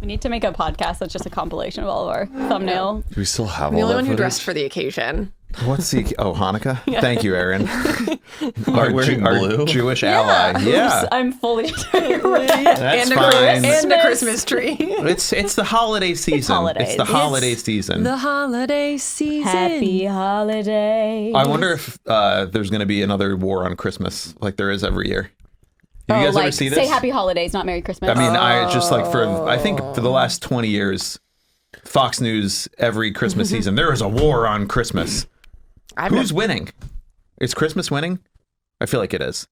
We need to make a podcast that's just a compilation of all of our thumbnail. Do we still have I'm the all only that one who footage? dressed for the occasion. What's the... Oh, Hanukkah? Yeah. Thank you, Aaron. Wearing blue? Our Jewish ally. Yeah. Oops, I'm fully red. That's fine. And a Christmas tree. It's the holiday season. It's the holiday season. The holiday season. Happy holidays. I wonder if there's going to be another war on Christmas like there is every year. Have you guys ever see this? Say happy holidays, not Merry Christmas. I mean, I just like I think for the last 20 years, Fox News, every Christmas season, there is a war on Christmas. Who's winning? Is Christmas winning? I feel like it is.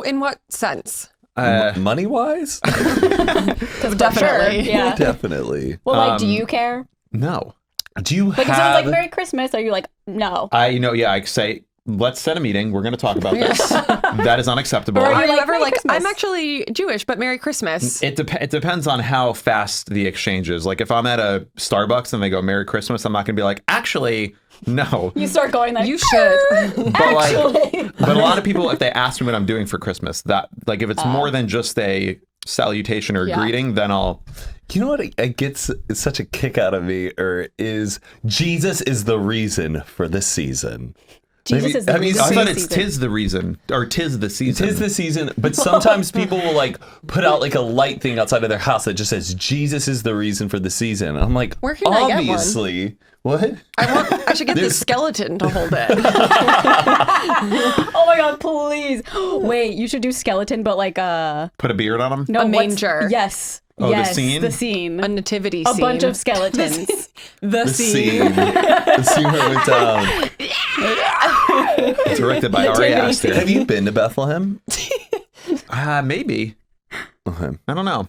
In what sense? Money-wise? Definitely. Sure. Yeah. Definitely. Well, like, do you care? No. Do you Like, if have... someone's like, Merry Christmas, are you like, no? I say, let's set a meeting. We're going to talk about this. That is unacceptable. Or Are you like, ever Merry like, Christmas. I'm actually Jewish, but Merry Christmas? It depends on how fast the exchange is. Like, if I'm at a Starbucks and they go, Merry Christmas, I'm not going to be like, actually, no. You start going like, You should. But a lot of people, if they ask me what I'm doing for Christmas, that like if it's more than just a salutation or greeting, then I'll... You know what it gets such a kick out of me, or is Jesus is the reason for this season. Jesus is the reason. I for thought the it's season. tis the reason, or tis the season. Tis the season, but sometimes people will like put out like a light thing outside of their house that just says Jesus is the reason for the season. I'm like, Where can I get one? obviously. What? I should get the skeleton to hold it. Oh my God, please. Wait, you should do skeleton, but like Put a beard on them? no, A what's- manger. Yes. Oh, the yes, scene? The scene. A nativity A scene. bunch of skeletons. The scene. The scene where it went down. Directed by Ari Aster. Have you been to Bethlehem? Maybe. Okay. I don't know.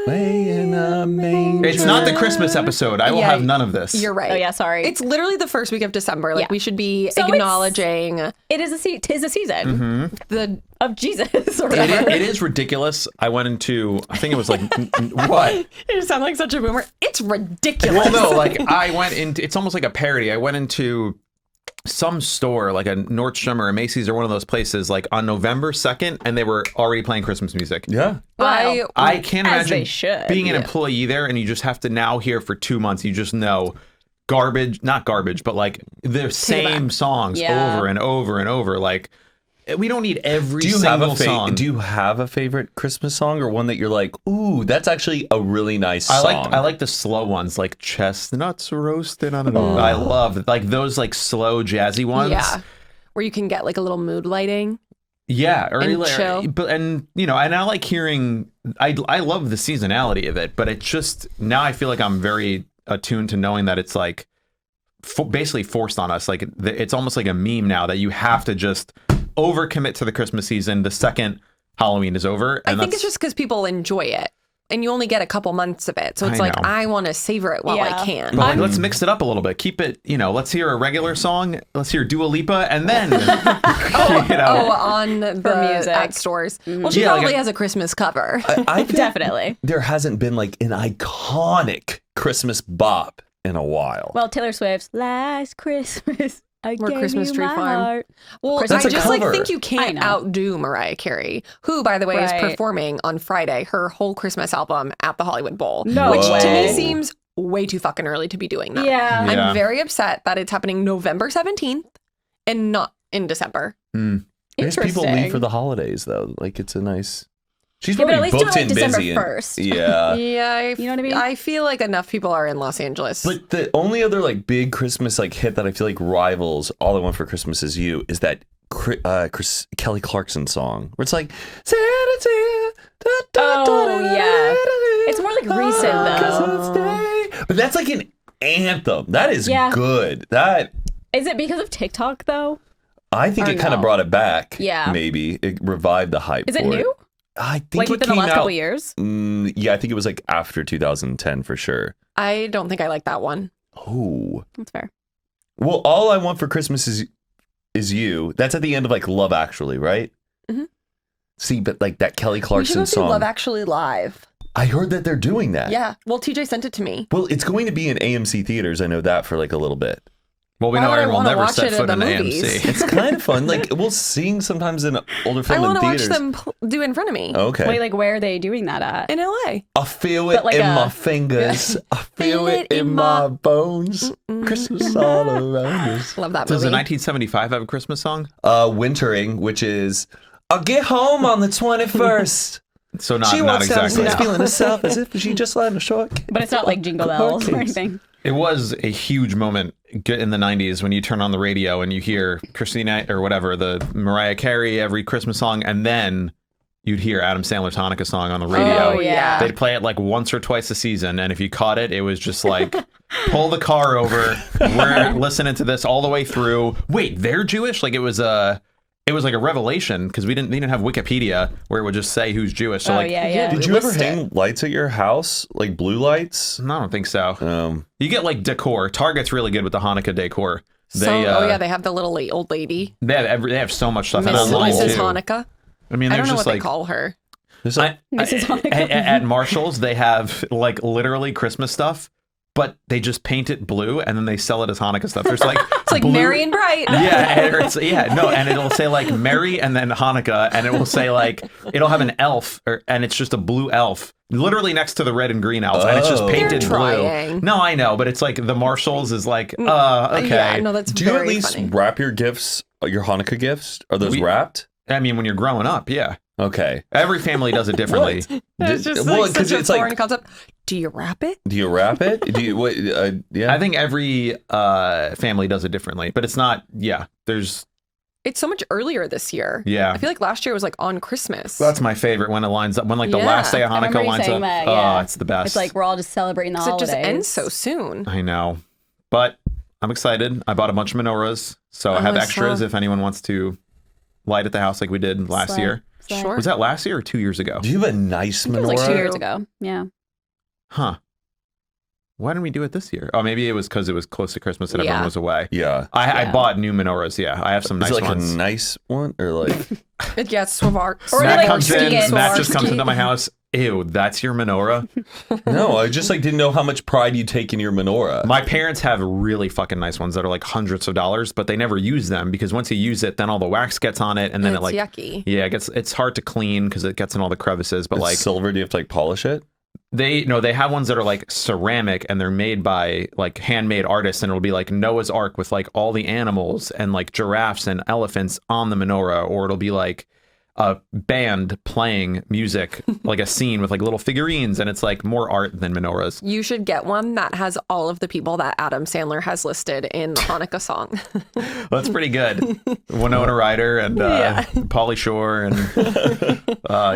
Way in a manger. It's not the Christmas episode. I will Yeah, have none of this. You're right. Oh yeah, sorry. It's literally the first week of December. Like Yeah. we should be So acknowledging it is tis a season the. of Jesus or whatever. It is ridiculous. I went into, I think it was like, what? You sound like such a boomer. It's ridiculous. Well, no, like I went into, it's almost like a parody. I went into some store, like a Nordstrom or a Macy's or one of those places, like on November 2nd, and they were already playing Christmas music. Yeah. Wow. I can't As they imagine should. being an employee there, and you just have to now hear for 2 months, you just know not garbage, but like the same songs Yeah. over and over and over. Like, we don't need every Do you single song. Do you have a favorite Christmas song, or one that you're like, ooh, that's actually a really nice song? I like the slow ones, like chestnuts roasted on an oven. I love like those like slow jazzy ones. Yeah. Where you can get like a little mood lighting. Yeah, or And chill. but and you know, and I like hearing. I love the seasonality of it, but it just now I feel like I'm very attuned to knowing that it's like basically forced on us. Like it's almost like a meme now that you have to just overcommit to the Christmas season the second Halloween is over. And I think it's just because people enjoy it. And you only get a couple months of it. So it's I like, know. I want to savor it while I Yeah. can. But like, let's mix it up a little bit. Keep it, you know, let's hear a regular song. Let's hear Dua Lipa and then, you know. On the music. at stores. Well, she Yeah, like probably a- has a Christmas cover. I think Definitely. there hasn't been like an iconic Christmas bop in a while. Well, Taylor Swift's Last Christmas. I Or gave Christmas you Tree my Farm. heart. Well, Christmas I That's a just like cover. think you can't I know. outdo Mariah Carey, who, by the way, is Right. performing on Friday her whole Christmas album at the Hollywood Bowl. No which to way. me seems way too fucking early to be doing that. Yeah. Yeah. I'm very upset that it's happening November 17th and not in December. There's people leave Interesting. for the holidays though. Like it's a nice. She's Yeah, but probably at least do booked it, in like, December busy. 1st. Yeah. Yeah, You know what I mean? I feel like enough people are in Los Angeles. But the only other like big Christmas like hit that I feel like rivals All I Want for Christmas Is You is that Kelly Clarkson song where it's like Santa's here, da, da, da, Oh, da, da, yeah. da, da, It's more like recent, da, though. Christmas Day. But that's like an anthem. That is Yeah. good. That Is it because of TikTok though? I think Or it kind of no? brought it back. Yeah. Maybe it revived the hype. Is it for new? I think Like it within the came last out. couple years? Yeah, I think it was like after 2010 for sure. I don't think I like that one. Oh. That's fair. Well, All I Want for Christmas is You. That's at the end of like Love Actually, right? Mhm. See, but like that Kelly We should Clarkson go see song. Love Actually live. I heard that they're doing that. Yeah. Well, TJ sent it to me. Well, it's going to be in AMC theaters. I know that for like a little bit. Well, we Why know would I Aaron will wanna never watch set it at foot the in movies? AMC. It's kind of fun. Like we'll sing sometimes in older I film in want to watch theaters. them do it in front of me Okay. Wait, like where are they doing that at? in LA. I feel it But like in a- my fingers. I feel it in my bones. Christmas all around us. Love that Does the movie. 1975 have a Christmas song? Wintering, which is I'll get home on the 21st. So not She walks exactly. downstairs feeling herself as if she just landed a short. But it's not like Jingle Bells or anything. It was a huge moment in the 90s when you turn on the radio and you hear Christina or whatever, the Mariah Carey every Christmas song, and then you'd hear Adam Sandler's Hanukkah song on the radio. Oh, yeah. They'd play it like once or twice a season, and if you caught it, it was just like, pull the car over, we're listening to this all the way through. Wait, they're Jewish? Like it was like a revelation because they didn't have Wikipedia where it would just say who's Jewish. So Oh, like, yeah. Did you ever hang lights at your house? Like blue lights? I don't think so. You get like decor. Target's really good with the Hanukkah decor. They they have the little old lady, they have so much stuff Miss, online Mrs. too. Hanukkah. I mean, I there's don't know just what like they call her. There's like, Mrs. Hanukkah. at Marshall's they have like literally Christmas stuff, but they just paint it blue and then they sell it as Hanukkah stuff. There's like It's like blue- Merry and Bright. and it'll say like Merry and then Hanukkah, and it will say like it'll have an elf and it's just a blue elf literally next to the red and green elf, and it's just Oh. painted They're blue. trying. No, I know, but it's like the Marshalls is like okay. Yeah, no, that's do you very at least funny. wrap your gifts, your Hanukkah gifts? Are those We- wrapped? I mean, when you're growing up, yeah. Okay. Every family does it differently. It's just Well, like 'cause such a it's like- foreign concept. Do you wrap it? Do you wrap it? Do you what? Yeah. I think every family does it differently, but it's not. Yeah, there's. It's so much earlier this year. Yeah. I feel like last year was like on Christmas. That's my favorite when it lines up. When like the Yeah. last day of I remember Hanukkah you lines up. saying that, Oh, yeah. it's the best. It's like we're all just celebrating the 'Cause it holidays. just ends so soon. I know, but I'm excited. I bought a bunch of menorahs, so I have Oh, extras so- if anyone wants to light at the house like we did last Slay. year. Slay. Sure. Was that last year or 2 years ago? Do you have a nice I think menorah? it was like 2 Menorah? years ago. Yeah. Huh. Why didn't we do it this year? Oh, maybe it was because it was close to Christmas and everyone Yeah. was away. Yeah. I Yeah. bought new menorahs. Yeah, I have some Is nice it like ones. a nice one or like? Yeah, Swarovski. Or Matt like comes in. Swarovski. Matt just comes Swarovski. into my house. Ew, that's your menorah. No, I just like didn't know how much pride you take in your menorah. My parents have really fucking nice ones that are like hundreds of dollars, but they never use them because once you use it, then all the wax gets on it, and then It's it like yucky. yeah, it's hard to clean because it gets in all the crevices. But It's like silver, do you have to like polish it? they have ones that are like ceramic and they're made by like handmade artists, and it'll be like Noah's Ark with like all the animals and like giraffes and elephants on the menorah, or it'll be like a band playing music, like a scene with like little figurines, and it's like more art than menorahs. You should get one that has all of the people that Adam Sandler has listed in the Hanukkah song. That's pretty good. Winona Ryder and Pauly Shore and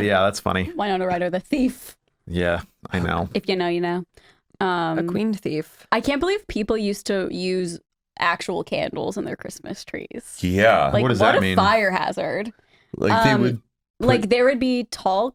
yeah, that's funny. Winona Ryder, the thief. Yeah, I know. If you know, you know. A queen thief. I can't believe people used to use actual candles in their Christmas trees. Yeah. Like, What does what that a mean? fire hazard. Like they would. Like there would be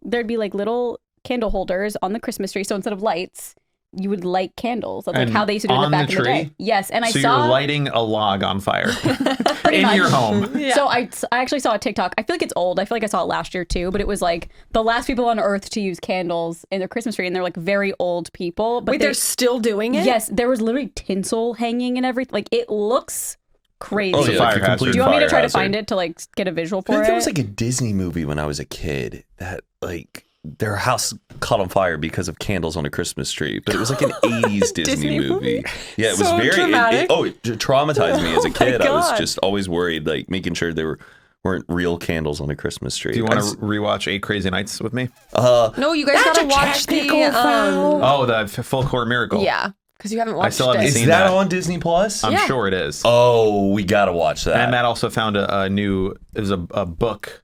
there'd be like little candle holders on the Christmas tree. So instead of lights, you would light candles. That's like And how they used to do it on back the in the day. tree? Yes, and I So saw you're lighting a log on fire pretty in much. your home. So I actually saw a TikTok. I feel like it's old. I feel like I saw it last year too. But it was like the last people on Earth to use candles in their Christmas tree, and they're like very old people. But Wait, they're still doing it? yes, there was literally tinsel hanging and everything. Like it looks crazy. Oh, yeah, fire like a hazard. complete Do you want me to fire try to hazard. find it to like get a visual I for think it? there was like a Disney movie when I was a kid that like their house caught on fire because of candles on a Christmas tree, but it was like an 80s Disney Disney movie. movie? Yeah, it was So very dramatic. it traumatized me as a Oh my kid. I was God. just always worried, like making sure there weren't real candles on a Christmas tree. Do you want to rewatch 8 Crazy Nights with me? No, you guys gotta watch the Oh, the Full Court Miracle. yeah, because you haven't watched still haven't it. Is seen that that. on Disney Plus? I'm Yeah. sure it is. Oh, we gotta watch that. And Matt also found a new, there's a book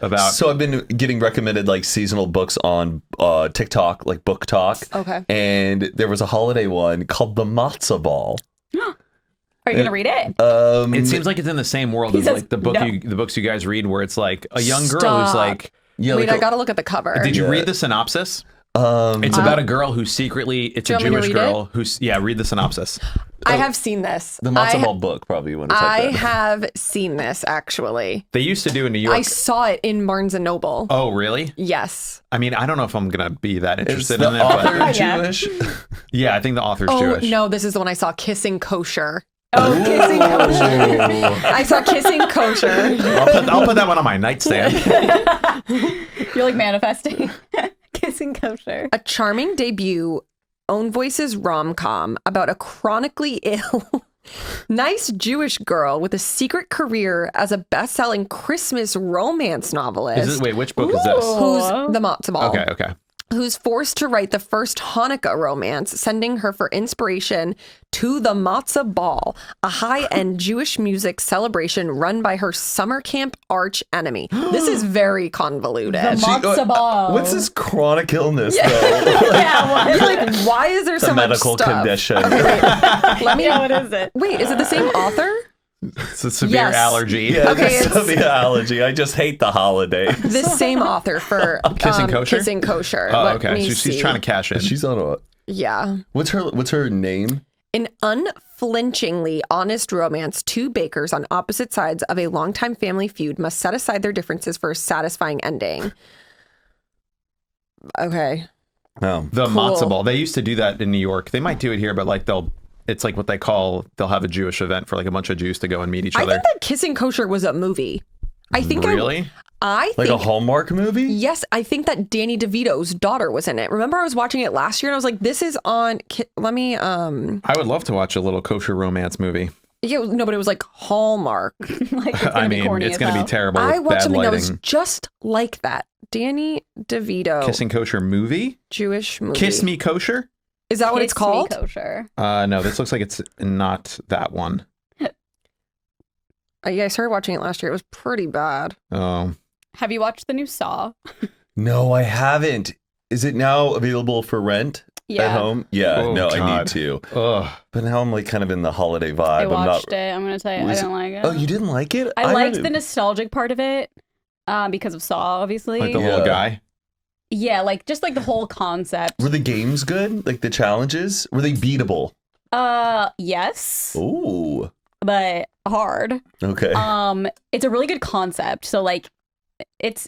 about, So I've been getting recommended like seasonal books on TikTok, like Book Talk. Okay. And there was a holiday one called The Matzo Ball. Are you gonna read it? it seems like it's in the same world He as says like the no. books you guys read where it's like a young girl who's Stop. like, Yeah, Wait, like I gotta look at the cover. did you Yeah. read the synopsis? It's about a girl who secretly, it's Do a you want me to Jewish read girl who's, yeah, read the synopsis. I have seen this. the Matzo Ball book, probably you want to I type that. have seen this actually. They used to do in New York. I saw it in Barnes and Noble. Oh, really? Yes. I mean, I don't know if I'm going to be that Is interested the in it, author but Yeah. Jewish? yeah, I think the author's Oh Jewish. no, this is the one I saw. Kissing Kosher. Oh, kissing kosher. I saw kissing kosher. I'll put that one on my nightstand. You're like manifesting. Kissing kosher. A charming debut, Own Voices rom-com about a chronically ill, nice Jewish girl with a secret career as a best-selling Christmas romance novelist. Wait, which book is this? Who's the matzo ball? Okay. Who's forced to write the first Hanukkah romance, sending her for inspiration to the Matzah Ball, a high-end Jewish music celebration run by her summer camp arch enemy. This is very convoluted. The matzo ball. What's this chronic illness, though? Yeah, You're like, why is there It's so a much medical stuff? condition. Let me. yeah, what is it? Wait, is it the same author? It's a severe Yes. allergy. Yeah, Okay, just it's- the allergy. I just hate the holidays. This same author for Kissing Kosher? Kissing Kosher. Oh, Let okay. me So she's see. trying to cash in. She's on a. Yeah. What's her name? An unflinchingly honest romance, two bakers on opposite sides of a longtime family feud must set aside their differences for a satisfying ending. Okay. Oh, The Cool. matzo ball. They used to do that in New York. They might do it here, but like it's like what they'll have a Jewish event for like a bunch of Jews to go and meet each I other. think that Kissing Kosher was a movie. I think Really? I like think a Hallmark movie? yes, I think that Danny DeVito's daughter was in it. Remember, I was watching it last year and I was like, "This is on." Let me. I would love to watch a little kosher romance movie. Yeah, no, but it was like Hallmark. Like, it's gonna I be mean, corny it's as going to hell. be terrible I with watched bad something that was lighting. just like that. Danny DeVito, Kissing kosher movie? Jewish movie. Kiss Me Kosher? Is that what it's Kiss Me called? Kosher. No, this looks like it's not that one. Yeah, I started watching it last year. It was pretty bad. Oh, Have you watched the new Saw? No, I haven't. Is it now available for rent at home? Yeah, Oh, no, I God. need to. ugh. But now I'm like kind of in the holiday vibe. I I'm watched not. it. I'm gonna tell you, I Was- didn't like it. Oh, you didn't like it? I liked heard the it- nostalgic part of it because of Saw, obviously. Like the little Yeah. guy. Yeah, like just like the whole concept. Were the games good? Like the challenges? Were they beatable? Yes, Ooh. but hard. Okay. It's a really good concept. So like, it's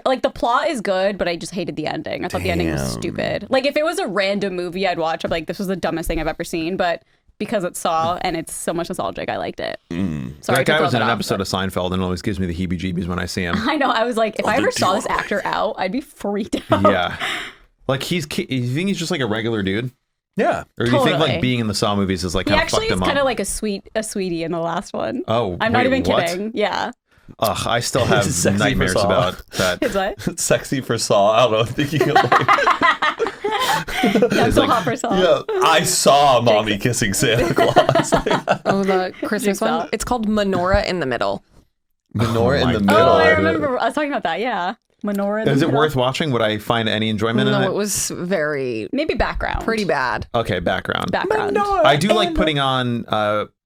like the plot is good, but I just hated the ending. I thought the ending was Damn. stupid. Like if it was a random movie I'd watch, I'm like, this was the dumbest thing I've ever seen. But because it's Saw and it's so much nostalgic, I liked it. Sorry, That guy to was throw in an that off, episode of Seinfeld and it always gives me the heebie-jeebies when I see him. I know. I was like, if I the ever saw this George. actor out, I'd be freaked out. Yeah. Like you think he's just like a regular dude? yeah. Or do you think Totally. like being in the Saw movies is like He kind of actually fucked is him kind of up? like a sweetie in the last one. Oh, I'm not wait, even what? kidding. Yeah. Ugh, I still have Sexy for nightmares Saw. about that. Is what? It's sexy for Saw. I don't know. Thinking of like, Yeah, I'm so hot for Saw. yeah, I saw mommy kissing Santa Claus. Oh, the Christmas Jigsaw. one. It's called Menorah in the Middle. Menorah Oh my in the God. middle. Oh, I don't know. remember. I was talking about that. Yeah. Menorah. in the Is it middle. worth watching? Would I find any enjoyment in No, it? it was very Maybe background. pretty bad. Okay, background. Background. I do like putting on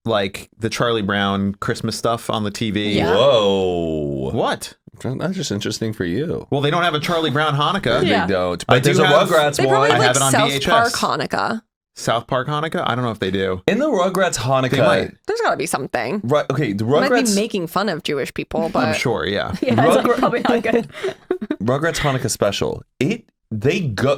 like the Charlie Brown Christmas stuff on the TV. Yeah. Whoa. What? That's just interesting for you. Well, they don't have a Charlie Brown Hanukkah. Yeah. They don't. I But there's do a have- Rugrats They probably one. I have have it like on South VHS. Park Hanukkah. South Park Hanukkah? I don't know if they do. In the Rugrats They Hanukkah. might. There's got to be something. Right. Okay. The Might be Rugrats. making fun of Jewish people, but I'm sure, yeah. Yeah, it's like probably not good. Rugrats Hanukkah special. They're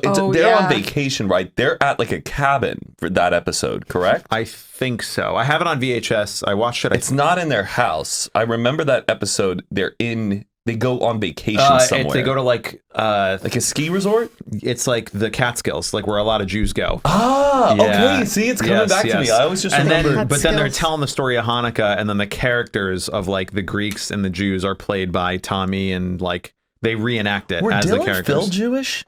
Oh, on yeah. vacation, right? They're at like a cabin for that episode, correct? I think so. I have it on VHS. I watched it. It's not in their house. I remember that episode. They go on vacation somewhere. They go to like like a ski resort. it's like the Catskills, like where a lot of Jews go. Ah, Yeah. okay. See, it's coming Yes, back to yes. me. I always just and remember. then, but then they're Catskills. telling the story of Hanukkah, and then the characters of like the Greeks and the Jews are played by Tommy, and like they reenact it Were as Dylan the and characters. Phil Jewish?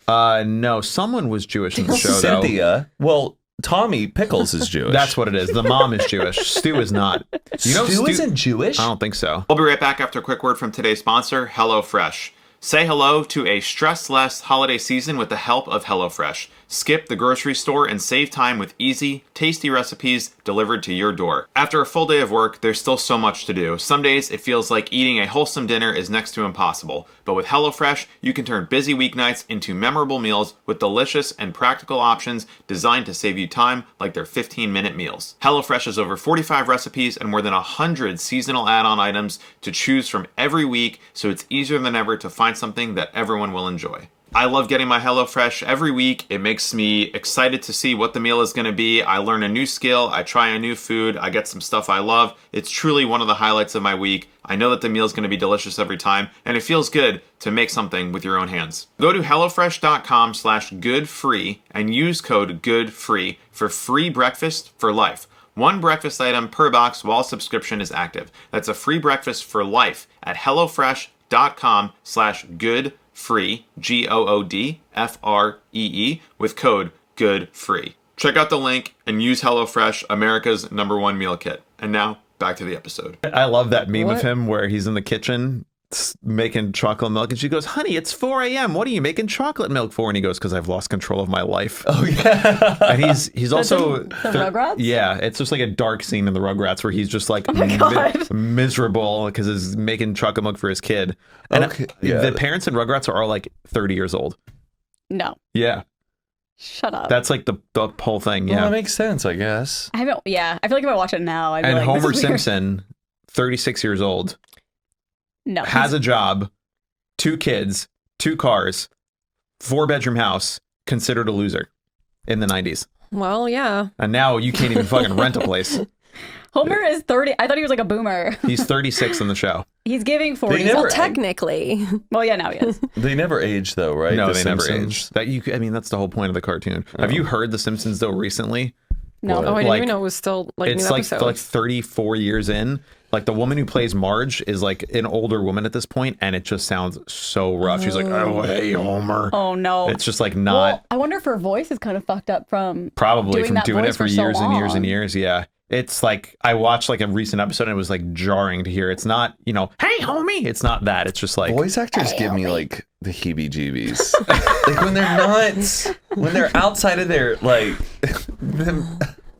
No, someone was Jewish in the show though. Cynthia. Well, Tommy Pickles is Jewish. That's what it is. The mom is Jewish. Stu is not. You know, Stu isn't Jewish. I don't think so. We'll be right back after a quick word from today's sponsor, HelloFresh. Say hello to a stress-less holiday season with the help of HelloFresh. Skip the grocery store and save time with easy, tasty recipes delivered to your door. After a full day of work, there's still so much to do. Some days it feels like eating a wholesome dinner is next to impossible. But with HelloFresh, you can turn busy weeknights into memorable meals with delicious and practical options designed to save you time, like their 15-minute meals. HelloFresh has over 45 recipes and more than 100 seasonal add-on items to choose from every week, so it's easier than ever to find something that everyone will enjoy. I love getting my HelloFresh every week. It makes me excited to see what the meal is going to be. I learn a new skill. I try a new food. I get some stuff I love. It's truly one of the highlights of my week. I know that the meal is going to be delicious every time, and it feels good to make something with your own hands. Go to HelloFresh.com/goodfree and use code GOODFREE for free breakfast for life. One breakfast item per box while subscription is active. That's a free breakfast for life at HelloFresh.com/goodfree, GOODFREE, with code GOODFREE. Check out the link and use HelloFresh, America's #1 meal kit. And now, back to the episode. I love that meme What? of him where he's in the kitchen making chocolate milk, and she goes, "Honey, it's 4 a.m. What are you making chocolate milk for?" And he goes, "Because I've lost control of my life." Oh yeah. And he's also the Rugrats? Yeah, it's just like a dark scene in the Rugrats where he's just like God. miserable because he's making chocolate milk for his kid. And Okay, yeah. the parents in Rugrats are all like 30 years old. No. Yeah, Shut up. that's like the whole thing. Well, Yeah, that makes sense, I guess. I haven't. Yeah, I feel like if I watch it now, I'd be and like, Homer this is weird. Simpson, 36 years old, No, has a job, 2 kids, 2 cars, 4-bedroom house, considered a loser in the 90s. Well, yeah. And now you can't even fucking rent a place. Homer is 30. I thought he was like a boomer. He's 36 in the show. He's giving 40. never- Well, technically. Well, yeah, now he is. They never age though, right? No, The they never Simpsons? age. I mean, that's the whole point of the cartoon. Have you heard The Simpsons though recently? No. What? Oh, I didn't Like, even know it was still like It's new like episodes. 34 years in. Like the woman who plays Marge is like an older woman at this point, and it just sounds so rough. She's like, "Oh, hey, Homer." Oh no. It's just like not Well, I wonder if her voice is kind of fucked up from probably doing from that doing it voice for for so years and years and long. years. Yeah. It's like I watched like a recent episode and it was like jarring to hear. It's not, "Hey, homie." It's not that. It's just like Voice actors give me like the heebie-jeebies. Like when they're not, when they're outside of their like,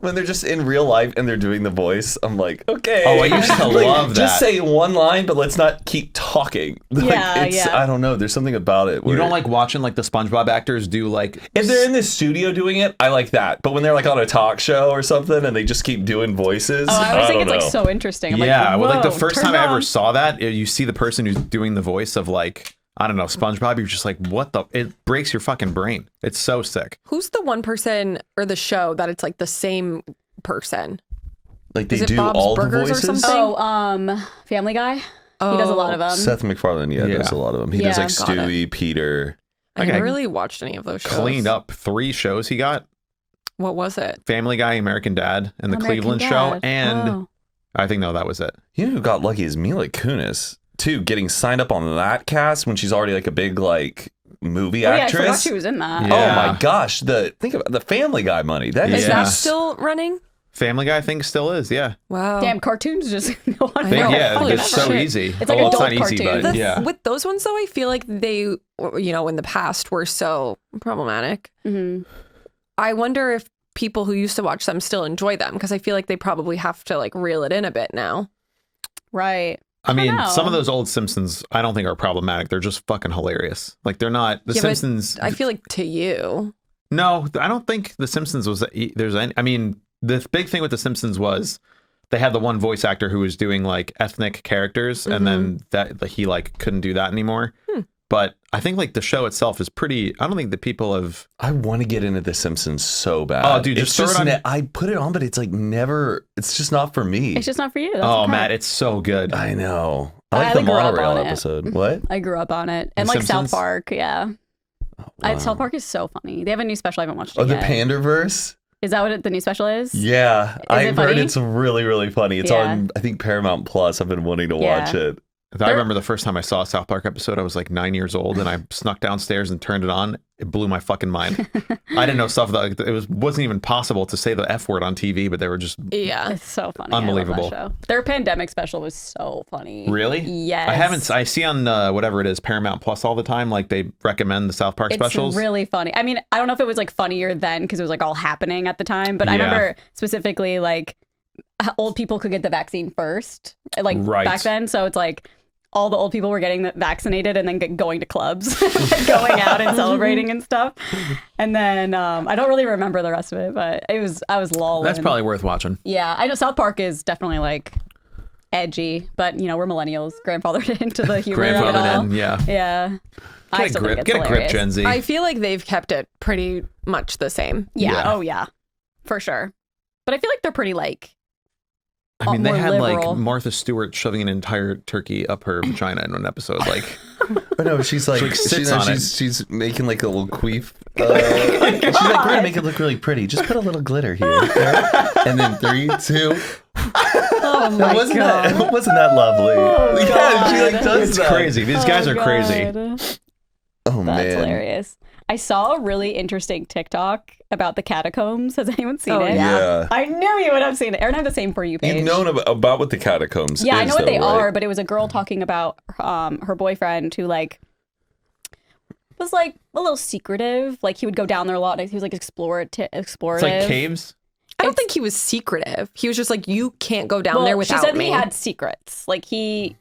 when they're just in real life and they're doing the voice, I'm like, okay. Oh, I used to Like, love that. Just say one line, but let's not keep talking. Like, Yeah, yeah. I don't know. There's something about it. you Where don't like watching like the SpongeBob actors do like if they're in the studio doing it, I like that. But when they're like on a talk show or something and they just keep doing voices, Oh, I always think don't it's like know. so interesting. I'm yeah, like, well, like the whoa, first turn time it I ever on. saw that, you see the person who's doing the voice of like, I don't know, SpongeBob, you're just like, what the? It breaks your fucking brain. It's so sick. Who's the one person or the show that it's like the same person? Like they Is it do Bob's all the Burgers or voices. something? Oh, Family Guy. He does a lot of them. Seth MacFarlane, does a lot of them. He does Yeah, like got it. Stewie, Peter. I Okay. never really watched any of those shows. Cleaned up 3 shows he got: What was it? Family Guy, American Dad, and the American Cleveland Dad. Show. And Oh. I think that was it. You know who got lucky is Mila Kunis too, getting signed up on that cast when she's already like a big like movie Oh, yeah, I forgot actress. she was in that. Yeah. Oh my gosh! Think about the Family Guy money. That is Is Yeah. that still running? Family Guy, I think, still is. Yeah. Wow. Damn, cartoons just go on. I They- know. yeah, Holy it's so shit. easy. It's like well, it's adult not easy, cartoons. but The- yeah. With those ones, though, I feel like they, in the past were so problematic. Mhm. I wonder if people who used to watch them still enjoy them because I feel like they probably have to like reel it in a bit now. Right. I mean, know. some of those old Simpsons, I don't think are problematic. They're just fucking hilarious. Like they're not the Yeah, but Simpsons. I feel like to you. No, I don't think the Simpsons was. There's any. I mean, the big thing with the Simpsons was they had the one voice actor who was doing like ethnic characters, and then that he like couldn't do that anymore. But I think like the show itself is pretty. I don't think the people have. I want to get into The Simpsons so bad. Oh, dude, it's just throw it on- I put it on, but it's like never. It's just not for me. It's just not for you. That's Oh, okay. Matt, it's so good. I know. I like I the grew up monorail on it. episode. What? I grew up on it. And The like Simpsons? South Park, yeah. South Park is so funny. They have a new special. I haven't watched it Oh, the yet. Panderverse. Is that what the new special is? Yeah, I it heard funny? it's really, really funny. It's Yeah. on, I think, Paramount Plus. I've been wanting to Yeah. watch it. I remember the first time I saw a South Park episode, I was like 9 years old, and I snuck downstairs and turned it on. It blew my fucking mind. I didn't know stuff that it wasn't even possible to say the F word on TV, but they were just Yeah. It's so funny. Unbelievable. I love that show. Their pandemic special was so funny. really. Yes. I haven't. I see on whatever it is, Paramount Plus all the time. Like they recommend the South Park It's specials. really funny. I mean, I don't know if it was like funnier then because it was like all happening at the time, but I Yeah. remember specifically like how old people could get the vaccine first, like Right. back then. So it's like all the old people were getting vaccinated and then going to clubs, like going out and celebrating and stuff. And then I don't really remember the rest of it, but I was lolling. That's probably worth watching. Yeah, I know South Park is definitely like edgy, but we're millennials, grandfathered into the humor of it all. Grandfathered in, yeah. Yeah. I Get a still grip, think it's get a grip, hilarious. Gen Z. I feel like they've kept it pretty much the same. Yeah. Yeah. Oh yeah. For sure. But I feel like they're pretty like I mean, they more had liberal. like Martha Stewart shoving an entire turkey up her vagina in one episode. Like, But no, she's like, sits on it. she's making like a little queef. She's like, we're gonna make it look really pretty. Just put a little glitter here, okay? And then 3, 2. Oh my Wasn't god. that wasn't that lovely? Yeah, she like does it's that. crazy. These guys are crazy. God. Oh That's man, hilarious. I saw a really interesting TikTok about the catacombs. Has anyone seen Oh, it? yeah. I knew you would have seen it. Erin had the same For You page. You've known about what the catacombs. Yeah, I is, know what though, they right? are, but it was a girl talking about her boyfriend who like was like a little secretive. Like he would go down there a lot. He was like explorative. It's like caves. I don't think he was secretive. He was just like, you can't go down there without she said me. he had secrets. Like I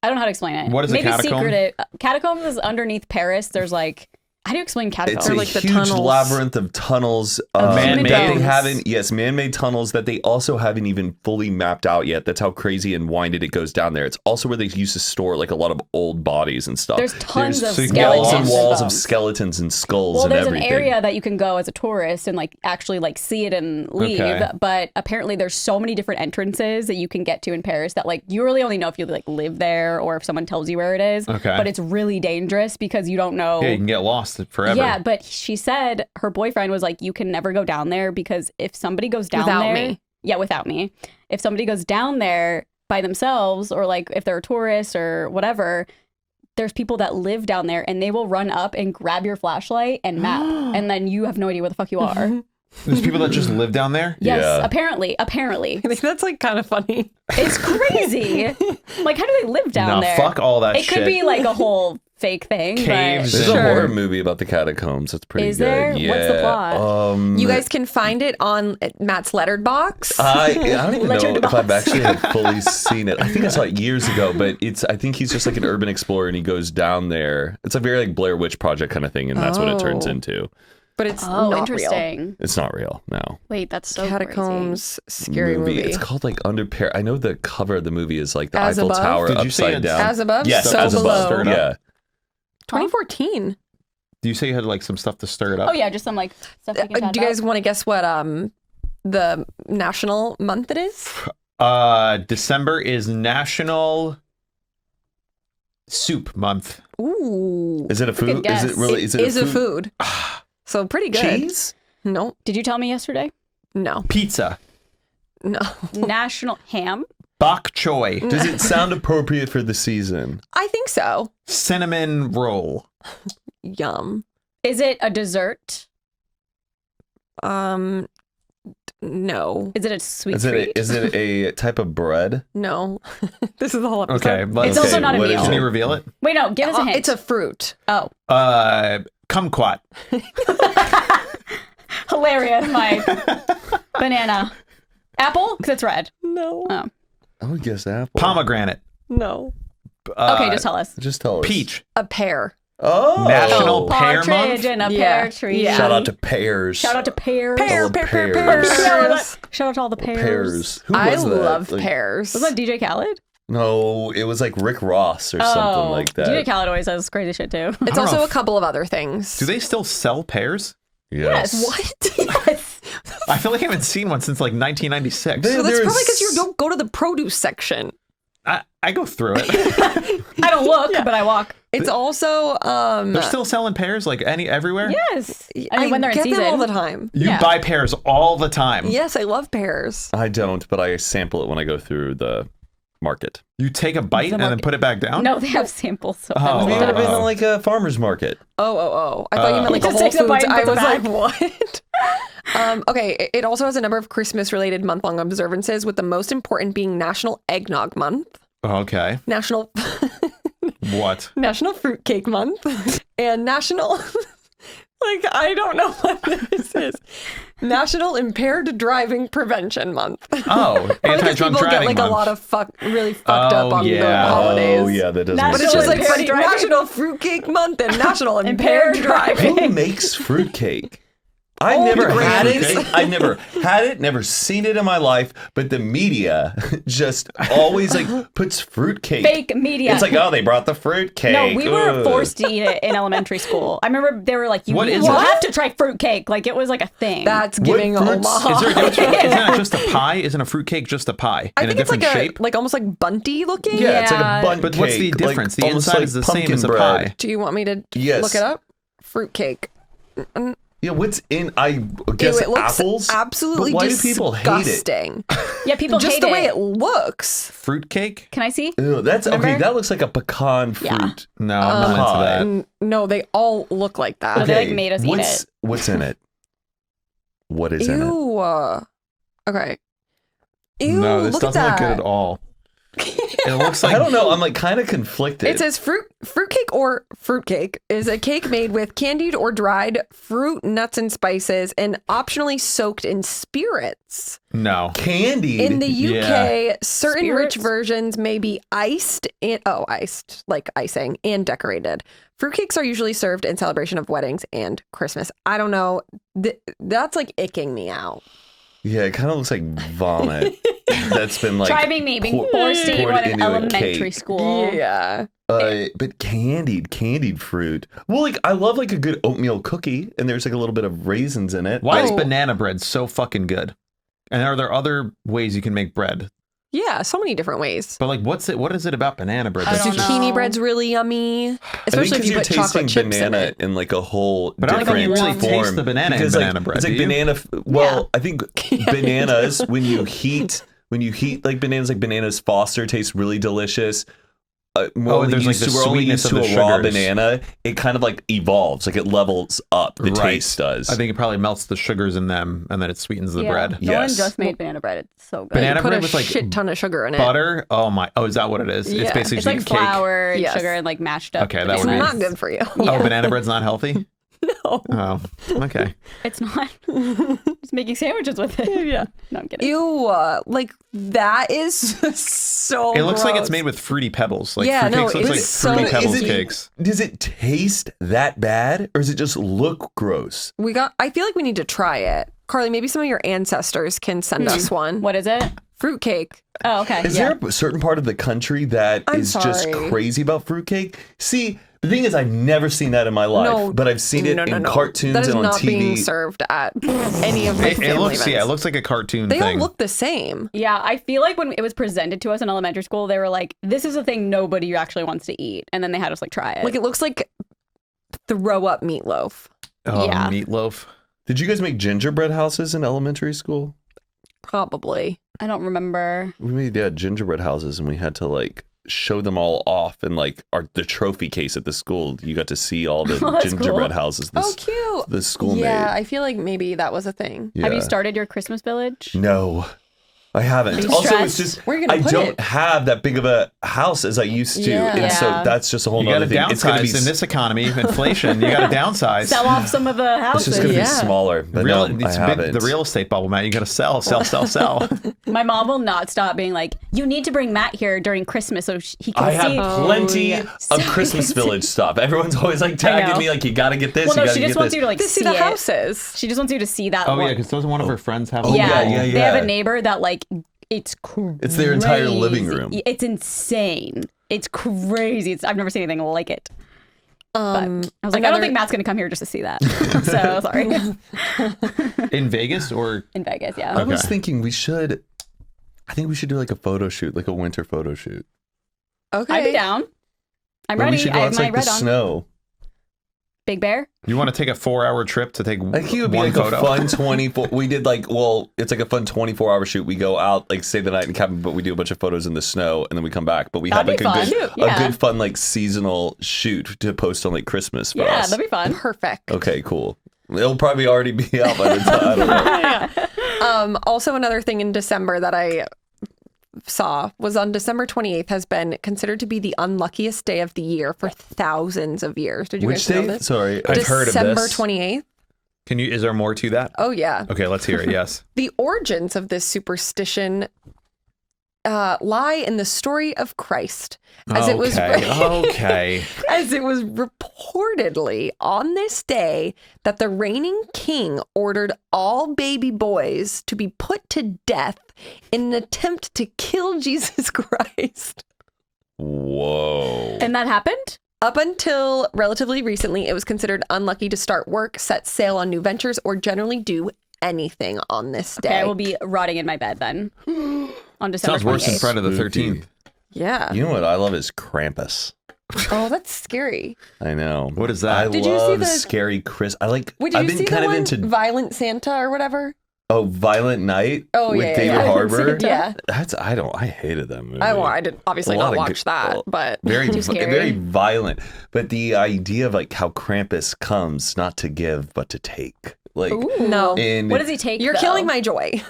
don't know how to explain it. What is a Maybe catacomb? secretive. Catacombs is underneath Paris. There's like, how do you explain catacombs? It's a like the huge tunnels. labyrinth of tunnels Man-made. that they haven't. Yes, man-made tunnels that they also haven't even fully mapped out yet. That's how crazy and winded it goes down there. It's also where they used to store like a lot of old bodies and stuff. There's tons of walls skeletons and walls of bones. skeletons and skulls Well, and there's everything. an area that you can go as a tourist and like actually like see it and leave. Okay. But apparently there's so many different entrances that you can get to in Paris that like you really only know if you like live there or if someone tells you where it is. Okay. But it's really dangerous because you don't know. Yeah, you can get lost forever. Yeah, but she said her boyfriend was like, you can never go down there because if somebody goes down Without there, me. yeah, without me, if somebody goes down there by themselves or like if they're a tourist or whatever, there's people that live down there and they will run up and grab your flashlight and map, and then you have no idea where the fuck you are. There's people that just live down there. Yes, Yeah. apparently, I think that's like kind of funny. it's crazy. Like, how do they live down No, there? fuck all that It shit. could be like a whole fake thing. Caves but There's and- a sure. horror movie about the catacombs. That's pretty Is good. there? Yeah. What's the plot? You guys can find it on Matt's lettered box. I don't even know Legend if I've box. actually like, fully seen it. I think I saw it years ago, but I think he's just like an urban explorer and he goes down there. It's a very like Blair Witch Project kind of thing, and that's what it turns Oh. into. But it's Oh, not interesting. It's not real, no. Wait, that's so Catacombs, scary movie. It's called like Under Paris. I know the cover of the movie is like the As Eiffel Above? Tower Did you say upside it's down. As above, Yes, so as below. above. Yeah. 2014. Do you say you had like some stuff to stir it up? Oh yeah, just some like stuff we can chat Do you about. guys want to guess what the national month it is? December is National Soup Month. Ooh, Is it a a good food? Is guess. it really? Is it is a food. So pretty good. Cheese? No, Did you tell me yesterday? no, Pizza. no. National ham. Bok choy. Does it sound appropriate for the season? I think so. Cinnamon roll. Yum. Is it a dessert? No, Is it a sweet Is treat? it a type of bread? no. This is the whole episode. Okay, It's also not a what is meal. Can it? you reveal it? Wait, no. Give us a hint. It's a fruit. oh, Kumquat. hilarious! My banana, apple, because it's red. No, Oh. I would guess apple. Pomegranate. no. Okay, just tell us. Just tell us. Peach. A pear. Oh. National Pear Partridge Month? and a Yeah. pear tree. Yeah. Shout out to pears. Shout out to pears. Pear, All the pear, pear, pears. pears. Shout out to all the pears. Pears. Who I was that? love Like, pears. Was that DJ Khaled? No, it was like Rick Ross or something like that. DJ Khaled always says crazy shit too. It's I don't also know a couple of other things. Do they still sell pears? Yes. What? Yes. I feel like I haven't seen one since like 1996. They- So that's There's- probably because you don't go to the produce section. I go through it. I don't look, but I walk. It's also They're still selling pears like everywhere? Yes. I mean, when they're in get season. them all the time. You Yeah. buy pears all the time. Yes, I love pears. I don't, but I sample it when I go through the market. You take a bite and then put it back down? No, they have samples. So Oh, that was Maybe dumb. it's not like a farmer's market. Oh. I thought you meant like He a just Whole takes a bite Foods. and I puts was it like, what? Okay, it also has a number of Christmas-related month-long observances, with the most important being National Eggnog Month, Okay. National What? National Fruitcake Month, and National like I don't know what this is. National Impaired Driving Prevention Month. Oh, Because anti-drunk people get driving like month. a lot of really fucked up Oh, on the yeah. holidays. Oh, yeah, that doesn't National But make it's just sense. like funny. driving. National Fruitcake Month and National Impaired Impaired Driving. Who makes fruitcake? I all never had grains. it. I've never had it, never seen it in my life. But the media just always like puts fruitcake. Fake media. It's like, oh, they brought the fruitcake. No, we were Ugh. forced to eat it in elementary school. I remember they were like, you What is will it? have to try fruitcake. Like it was like a thing. That's giving a fruits- lot. Is there a difference? Isn't that just a pie? Isn't a fruitcake just a pie I in a think it's different like shape? like almost like bunty looking. Yeah, it's like a Yeah. bun But what's the cake, difference? The almost inside is the same pumpkin as a bread. pie. Do you want me to Yes. look it up? Fruitcake. Yeah, what's in? I guess Ew, it looks apples. absolutely But why do people hate it? disgusting. yeah, people Just hate the way it. it looks. Fruitcake? Can I see? Ew, that's okay. Remember? That looks like a pecan fruit. Yeah. No, I'm not Pie. into that. No, they all look like that. Well, they, like, made us eat it. What's in it? What is in it? Ew. Okay. Ew, No, this look at doesn't look that. good at all. It looks like I don't know. I'm like kind of conflicted. It says fruitcake or fruitcake is a cake made with candied or dried fruit, nuts, and spices, and optionally soaked in spirits. no. candied. In the UK, Yeah. certain Spirits? rich versions may be iced like icing and decorated. Fruitcakes are usually served in celebration of weddings and Christmas. I don't know. That's like icking me out. Yeah, it kind of looks like vomit. That's been like Try being pour- forced to eat poured one in into a elementary cake. school. Yeah. But candied fruit. Well, like I love like a good oatmeal cookie, and there's like a little bit of raisins in it. Why is Oh. banana bread so fucking good? And are there other ways you can make bread? Yeah, so many different ways. But like, what is it about banana bread? I that's don't just- know. Zucchini bread's really yummy, I think especially if 'cause you put you're chocolate tasting chips in banana it. in like a whole But I don't think different you really form. taste the banana in Because, banana bread, It's like do you? banana. Well, I think bananas when you heat like bananas Foster tastes really delicious. More and there's, like, the we're only sweetness used to of a the raw sugars. banana. It kind of like evolves, like it levels up. The Right. taste does. I think it probably melts the sugars in them, and then it sweetens the Yeah. bread. No one Yes. just made banana bread. It's so good. Banana Put bread a with like shit ton of sugar in it. butter. Oh my! Oh, is that what it is? It's Yeah. basically It's just like eating cake. flour and Yes. sugar and like mashed up. Okay, that It's would be- not good for you. Oh, banana bread's not healthy. No. Oh, okay. It's not. Just making sandwiches with it. Yeah. No, I'm kidding. Ew, like that is so It looks like it's gross. made with fruity pebbles. Like Yeah, fruit no, cakes looks like it's so- fruity Is pebbles it- cakes. Does it taste that bad, or does it just look gross? I feel like we need to try it. Carly, maybe some of your ancestors can send us one. What is it? Fruitcake. Oh, okay. Is there a certain part of the country that I'm is just sorry. crazy about fruitcake? See, the thing is, I've never seen that in my life, No, but I've seen it in cartoons That is and on not TV. being served at any of my It family looks, events. yeah, it looks like a cartoon They all thing. look the same. Yeah, I feel like when it was presented to us in elementary school, they were like, "This is a thing nobody actually wants to eat," and then they had us like try it. Like it looks like throw up meatloaf. Oh, Yeah. meatloaf. Did you guys make gingerbread houses in elementary school? Probably. I don't remember. We made gingerbread houses, and we had to like show them all off in like the trophy case at the school. You got to see all the Oh, that's gingerbread cool. houses Oh, cute. the school Yeah, made. I feel like maybe that was a thing. Yeah. Have you started your Christmas village? No, I haven't. Are you Also, stressed? it's just Where are you gonna I put don't it? have that big of a house as I used to, Yeah. and so Yeah. that's just a whole You got nother to thing. It's gonna be downsize in this economy, inflation. You got to downsize. Sell off some of the it's houses. just gonna Yeah. be smaller. But no, I it's haven't. the real estate bubble, Matt. You got to sell. My mom will not stop being like, "You need to bring Matt here during Christmas so he can I see." have plenty yeah. of Christmas Village stuff. Everyone's always like tagging know. me, like you got to get this. Well, no, you got she to just get wants this. you to like To see the it. houses. She just wants you to see that Oh one. yeah, because doesn't one of her friends have? Oh, a yeah, yeah, They have yeah. a neighbor that like it's crazy. It's their entire living room. It's insane. It's crazy. I've never seen anything like it. But I was like, I don't another- think Matt's gonna come here just to see that. So sorry. in Vegas or In Vegas, yeah. I was Okay. thinking I think we should do like a photo shoot, like a winter photo shoot. Okay. I'd be down. I'm Or ready. we should I go have my outside the red on. snow. Big Bear. you want to take a 4-hour trip to take I think it would be one like photo? a fun 24. We did like, it's like a fun 24-hour shoot. We go out, like stay the night in cabin, but we do a bunch of photos in the snow, and then we come back. But we That'd have be like fun. a Yeah. good fun like seasonal shoot to post on like Christmas for Yeah, us. that'd be fun. Perfect. Okay, cool. It'll probably already be out by the time. I don't know. Also, another thing in December that I saw was on December 28th has been considered to be the unluckiest day of the year for thousands of years. Did you Which guys know day? this? Sorry, I've heard of December this. 28th. Is there more to that? Oh, yeah. Okay, let's hear it. Yes. The origins of this superstition lie in the story of Christ, as it was Okay. as it was reportedly on this day that the reigning king ordered all baby boys to be put to death in an attempt to kill Jesus Christ. Whoa. And that happened? Up until relatively recently, it was considered unlucky to start work, set sail on new ventures, or generally do anything on this day. Okay, I will be rotting in my bed then. On December Sounds worse than 28th. Friday the 13th. Yeah. You know what I love is Krampus. Oh, that's scary. I know. What is that? I Did you see love the- scary Chris. I like. Wait, did I've you been see kind the of one, into Violent Santa or whatever? Violent Night Oh, with yeah, David yeah. Harbour. Yeah. I hated that movie. I did obviously A not lot of watch that, but very Too scary. very violent. But the idea of like how Krampus comes not to give but to take. Like no. and What does he take? You're though? killing my joy.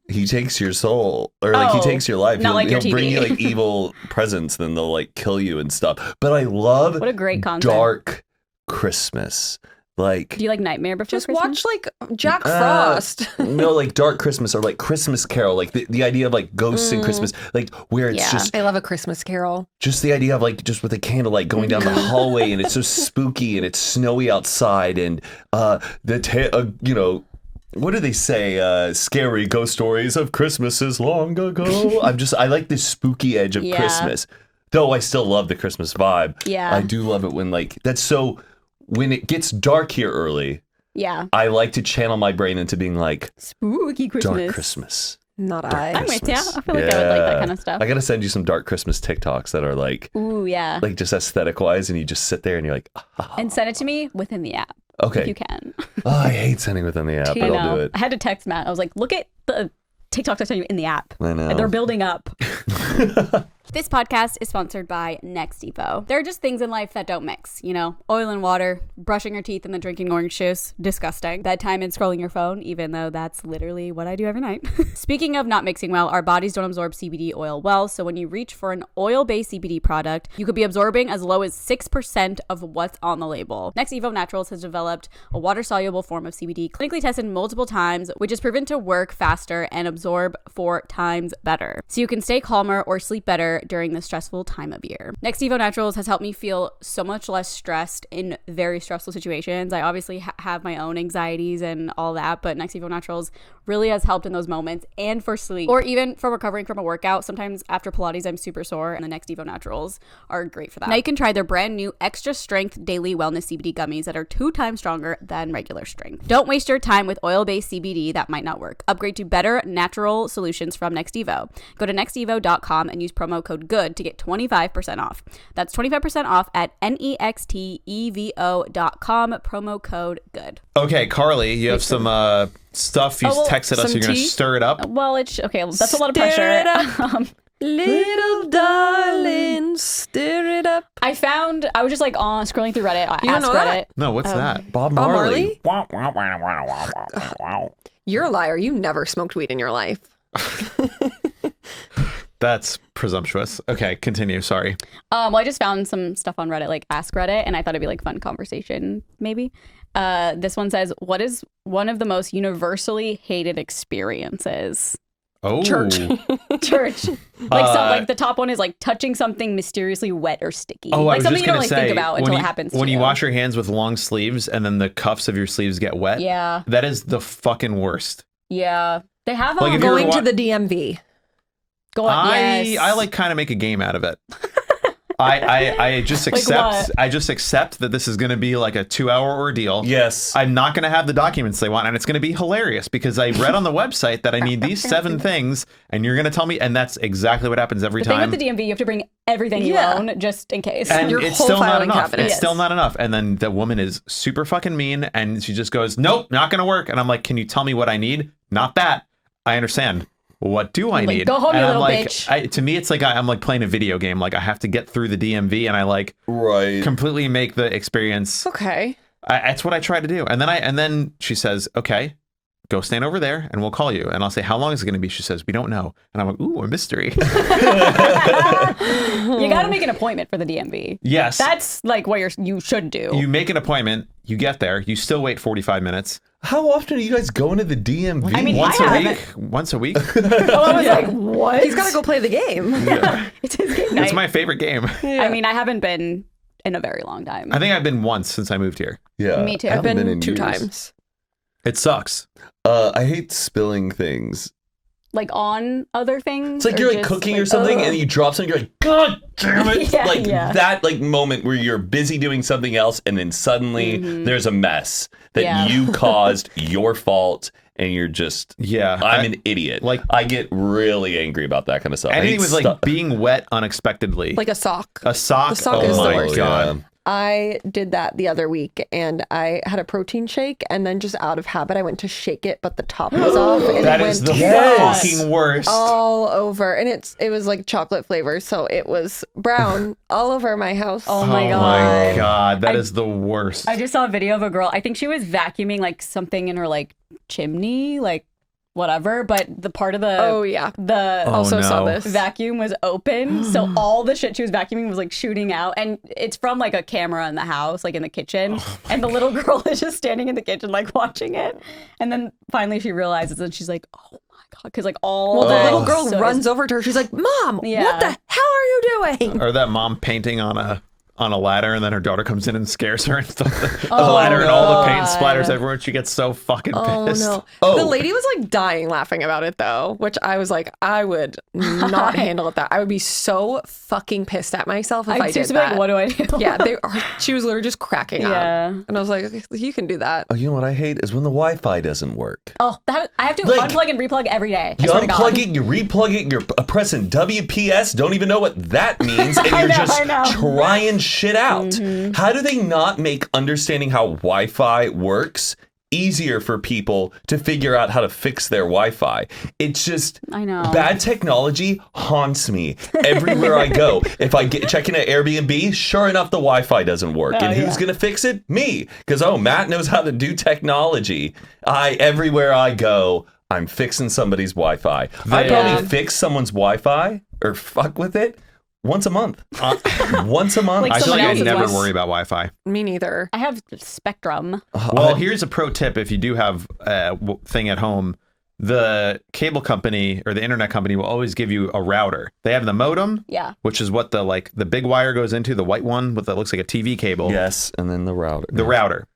he takes your soul or like he Oh, takes your life. not like your he'll bring TV. you like evil presents, then they'll like kill you and stuff. But I love What a great concept. dark Christmas. Like Do you like Nightmare Before Just Christmas? watch like Jack Frost. no, like Dark Christmas or like Christmas Carol, like the idea of like ghosts in Christmas, like where it's Yeah. just I love A Christmas Carol. the idea of like just with a candlelight going down the hallway and it's so spooky and it's snowy outside and you know, what do they say? Scary ghost stories of Christmases long ago. I like this spooky edge of Yeah. Christmas. Though I still love the Christmas vibe. Yeah. I do love it when like that's so when it gets dark here early, Yeah. I like to channel my brain into being like Spooky Christmas. dark Christmas. Not Dark I. I'm with ya. Christmas. I feel like I would like that kind of stuff. I gotta send you some dark Christmas TikToks that are like Ooh, yeah. just aesthetic wise, and you just sit there and you're like, ah, And send it to me within the app. okay. If you can. Oh, I hate sending within the app, I but I'll know. do it. I had to text Matt. I was like, look at the TikToks I sent you in the app. I know. They're building up. This podcast is sponsored by Next Evo. There are just things in life that don't mix, you know, oil and water, brushing your teeth and then drinking orange juice, disgusting. Bedtime and scrolling your phone, even though that's literally what I do every night. Speaking of not mixing well, our bodies don't absorb CBD oil well, so when you reach for an oil-based CBD product, you could be absorbing as low as 6% of what's on the label. Next Evo Naturals has developed a water-soluble form of CBD, clinically tested multiple times, which is proven to work faster and absorb 4 times better. So you can stay calmer or sleep better during this stressful time of year. Next Evo Naturals has helped me feel so much less stressed in very stressful situations. I obviously have my own anxieties and all that, but Next Evo Naturals really has helped in those moments and for sleep or even for recovering from a workout. Sometimes after Pilates, I'm super sore and the Next Evo Naturals are great for that. Now you can try their brand new extra strength daily wellness CBD gummies that are 2 times stronger than regular strength. Don't waste your time with oil-based CBD that might not work. Upgrade to better natural solutions from Next Evo. Go to nextevo.com and use promo code GOOD to get 25% off. That's 25% off at nextevo.com, promo code GOOD. Okay, Carly, you have some stuff you Oh, well, texted us. some You're going to tea? stir it up. Well, it's okay. That's a lot of Stir pressure. it up. Little darling, stir it up. I was just like scrolling through Reddit, You don't Ask know Reddit. that? No, what's that? Bob Bob Marley. You're a liar. You never smoked weed in your life. That's presumptuous. Okay, continue. Sorry. Well, I just found some stuff on Reddit, like Ask Reddit, and I thought it'd be like fun conversation, maybe. This one says, what is one of the most universally hated experiences? Oh, Church. Like the top one is like touching something mysteriously wet or sticky. Oh, I like was something just you don't gonna like say, think about until when it you- happens to when you you. wash your hands with long sleeves and then the cuffs of your sleeves get wet. Yeah. That is the fucking worst. Yeah. They have Like, if them you're Going to wa- the DMV. yes. I like kind of make a game out of it. I just accept what? I just accept that this is going to be like a 2-hour ordeal. Yes. I'm not going to have the documents they want, and it's going to be hilarious because I read on the website that I need these 7 things, and you're going to tell me, and that's exactly what happens every The thing time. with the DMV, you have to bring everything you Yeah. own just in case. And Your it's whole still not filing enough. cabinet. It's Yes. still not enough. And then the woman is super fucking mean, and she just goes, "Nope, not going to work." And I'm like, "Can you tell me what I need?" Not that. I understand. What do I Like, need? go home, and you I'm little like, bitch. to me, it's like I'm like playing a video game. Like I have to get through the DMV, and I like Right. completely make the experience. Okay. That's what I try to do. And then she says, "Okay, go stand over there, and we'll call you." And I'll say, "How long is it going to be?" She says, "We don't know." And I'm like, "Ooh, a mystery." You got to make an appointment for the DMV. Yes. That's like what you should do. You make an appointment, You get there, you still wait 45 minutes. How often are you guys going to the DMV? I mean, Once I a haven't. week? Once a week? I was like, what? He's got to go play the game. It's his game night. It's my favorite game. I mean, I haven't been in a very long time. I think I've been once since I moved here. Yeah, Me too. I I've haven't been in 2 years. times. It sucks. I hate spilling things. Like on other things. It's like or you're like just, cooking or something, and you drop something. You're like, God damn it! Yeah, like yeah. that, like moment where you're busy doing something else, and then suddenly there's a mess that Yeah. you caused, your fault, and you're just. Yeah. I'm an idiot. like- I get really angry about that kind of stuff. I Anything hate with like stuff- being wet unexpectedly. Like a sock. a sock. The sock oh is the my worst. God. I did that the other week, and I had a protein shake, and then just out of habit, I went to shake it, but the top was off, and That it is went the Yes. fucking worst. all over. And it was like chocolate flavor, so it was brown all over my house. Oh my Oh god. my God. That is the worst. I just saw a video of a girl. I think she was vacuuming like something in her like chimney, like whatever. But the part of the Oh, yeah. the Also saw no. this. vacuum was open, so all the shit she was vacuuming was like shooting out, and it's from like a camera in the house, like in the kitchen, and the little girl is just standing in the kitchen like watching it, and then finally she realizes, and she's like, oh my god, because like all Well, that the little girl soda runs is- over to her. She's like, Mom, Yeah. what the hell are you doing? Or that mom painting on a ladder, and then her daughter comes in and scares her, and the Oh, ladder and all the paint God. splatters everywhere, and she gets so fucking Oh pissed. no. Oh. The lady was like dying laughing about it though, which I was like, I would not handle it that. I would be so fucking pissed at myself if I I'd did just be like, that. what do I do? Yeah, she was literally just cracking Yeah. up. And I was like, you can do that. Oh, you know what I hate is when the Wi-Fi doesn't work. Oh, that I have to Like- unplug and replug every day. I You swear to God. unplug it, you replug it, you're pressing WPS, don't even know what that means, and I you're know, just I know. trying shit out. How do they not make understanding how Wi-Fi works easier for people to figure out how to fix their Wi-Fi? It's just I know. bad technology haunts me everywhere I go. If I check in at Airbnb, sure enough, the Wi-Fi doesn't work. Oh, And who's yeah. gonna fix it? Me. Because Matt knows how to do technology. Everywhere I go, I'm fixing somebody's Wi-Fi. I They- probably fix someone's Wi-Fi or fuck with it once a month. Once a month. Like I feel someone like I else's never voice. worry about Wi-Fi. Me neither. I have Spectrum. Well, here's a pro tip: if you do have a thing at home, the cable company or the internet company will always give you a router. They have the modem, Yeah. which is what the big wire goes into, the white one with that looks like a TV cable. Yes, and then the router. The router.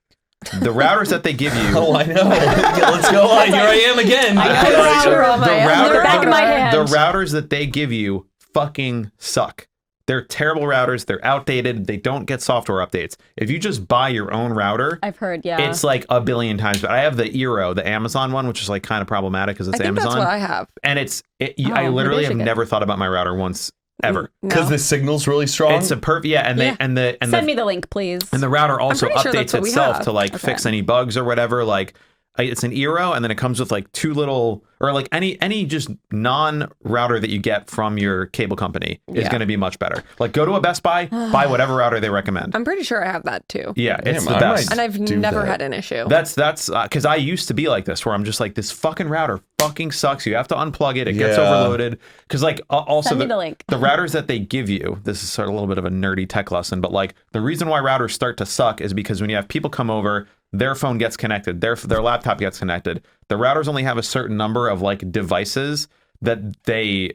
The routers that they give you. Oh, I know. Yeah, let's go on. Here I am again. I know the router on my router- back of my hand. The routers that they give you fucking suck. They're terrible routers. They're outdated. They don't get software updates. If you just buy your own router, I've heard, yeah. it's like a billion times. But I have the Eero, the Amazon one, which is like kind of problematic because I it's think Amazon. that's what I have. And I maybe literally I should have get- never thought about my router once ever. Because No. the signal's really strong. It's a perfect and Yeah. Send me the link, please. and the router also pretty sure updates that's what we itself have. to like fix any bugs or whatever. Like it's an Eero, and then it comes with like two little or like any just non-router that you get from your cable company is Yeah. going to be much better. Like go to a Best Buy, buy whatever router they recommend. I'm pretty sure I have that too. Yeah, it's Damn, the I best. might And I've do never that. had an issue. That's because I used to be like this, where I'm just like, this fucking router fucking sucks. You have to unplug it. It gets Yeah. overloaded. Because like also Send me the link. the routers that they give you. This is sort of a little bit of a nerdy tech lesson, but like the reason why routers start to suck is because when you have people come over, their phone gets connected, their laptop gets connected. The routers only have a certain number of like devices that they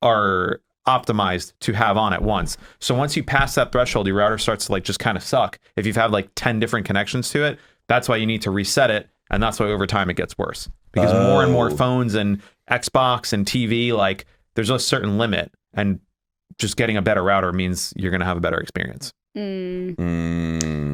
are optimized to have on at once. So once you pass that threshold, your router starts to like just kind of suck. If you've had like 10 different connections to it, that's why you need to reset it. And that's why over time it gets worse because more and more phones and Xbox and TV, like there's a certain limit, and just getting a better router means you're going to have a better experience.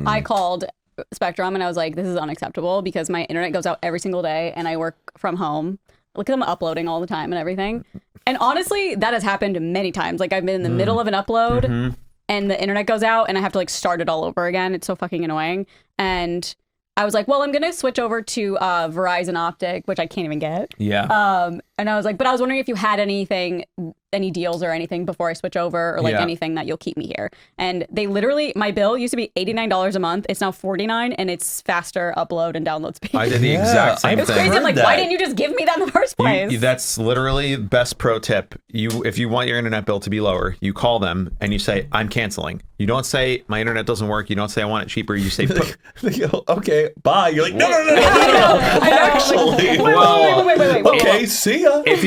I called Spectrum and I was like, this is unacceptable because my internet goes out every single day and I work from home. Look at them uploading all the time and everything. And honestly, that has happened many times. Like I've been in the middle of an upload and the internet goes out and I have to like start it all over again. It's so fucking annoying. And I was like, well, I'm going to switch over to Verizon Optic, which I can't even get. Yeah. And I was like, but I was wondering if you had anything, any deals or anything before I switch over, or like anything that you'll keep me here. And they literally, my bill used to be $89 a month. It's now $49, and it's faster upload and download speed. I did the exact same It was thing. crazy. I'm like, why didn't you just give me that in the first place? That's literally best pro tip. If you want your internet bill to be lower, you call them and you say, I'm canceling. You don't say, my internet doesn't work. You don't say, I want it cheaper. You say, They go, okay, bye. You're like, no. Actually, wait. okay, see ya. if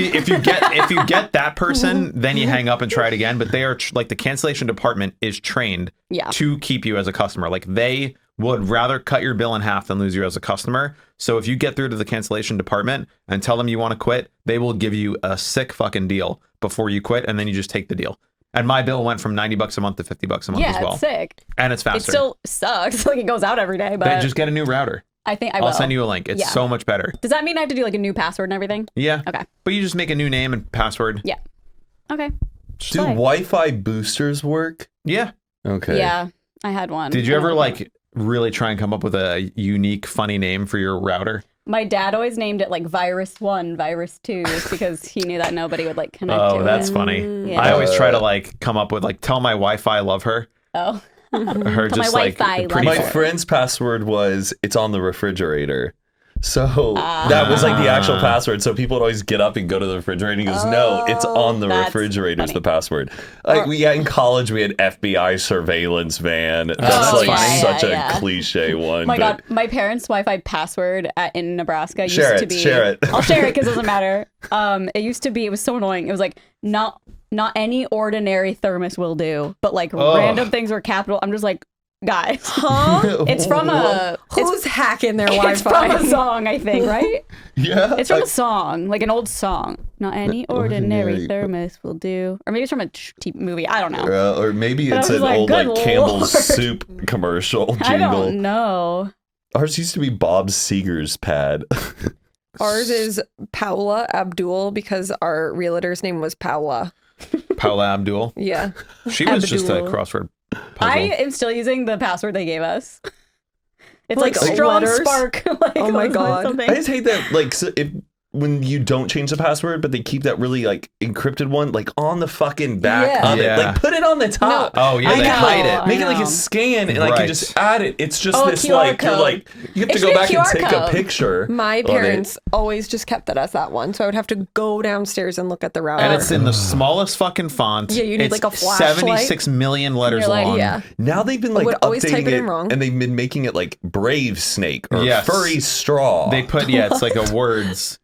you get that person, then you hang up and try it again. But they are like the cancellation department is trained to keep you as a customer. Like they would rather cut your bill in half than lose you as a customer. So if you get through to the cancellation department and tell them you want to quit, they will give you a sick fucking deal before you quit, and then you just take the deal. And my bill went from $90 a month to $50 a month as well. Yeah, it's sick. And it's faster. It still sucks. Like it goes out every day, but Then just get a new router. I think I will. I'll send you a link. It's so much better. Does that mean I have to do like a new password and everything? Yeah. Okay. But you just make a new name and password. Yeah. Okay. Do Wi-Fi boosters work? Yeah. Okay. Yeah, I had one. Did you ever like really try and come up with a unique, funny name for your router? My dad always named it like Virus 1, Virus 2, because he knew that nobody would like connect to Oh, it. that's funny. Yeah. I always try to like come up with like, tell my Wi-Fi I love her. Oh. Her just my like Wi-Fi pretty love My her. friend's password was, it's on the refrigerator. So that was like the actual password. So people would always get up and go to the refrigerator, and he goes, no, it's on the that's refrigerator is funny. the password. Like in college, we had FBI surveillance van. That's like such a cliche one. Oh my God, my parents' Wi-Fi password in Nebraska used Share to it, be. share it. I'll share it because it doesn't matter. It used to be. It was so annoying. It was like not any ordinary thermos will do, but like random things were capital. I'm just like, guys, it's from Who's hacking their it's Wi-Fi? from a song, I think, right? Yeah. It's from a song, like an old song. Not any ordinary thermos will do, or maybe it's from a movie. I don't know. Or maybe But I it's was an like, old good like Campbell's Lord. soup commercial jingle. I don't know. Ours used to be Bob Seger's pad. Ours is Paula Abdul because our realtor's name was Paula. Paula Abdul. Yeah. She was just a Abdul. crossword puzzle. I am still using the password they gave us. It's like, Like strong letters? spark. Like, Oh my like God. something. I just hate that, like, so when you don't change the password, but they keep that really like encrypted one like on the fucking back of it. Yeah. Like put it on the top. Oh yeah, I they know. hide it. Make it like know. a scan, and I Right. can just add it. It's just Oh, a this QR like you're code. like you have It to should go be a back and QR take a code. picture. My on parents always just kept it as that one, so I would have to go downstairs and look at the router. And it's in the smallest fucking font. Yeah, you need, It's like, a flashlight. 76 million letters You're like, long. yeah. Now they've been like would always type updating it in wrong. and they've been making it like brave snake or Yes. furry straw. They put it's like a words.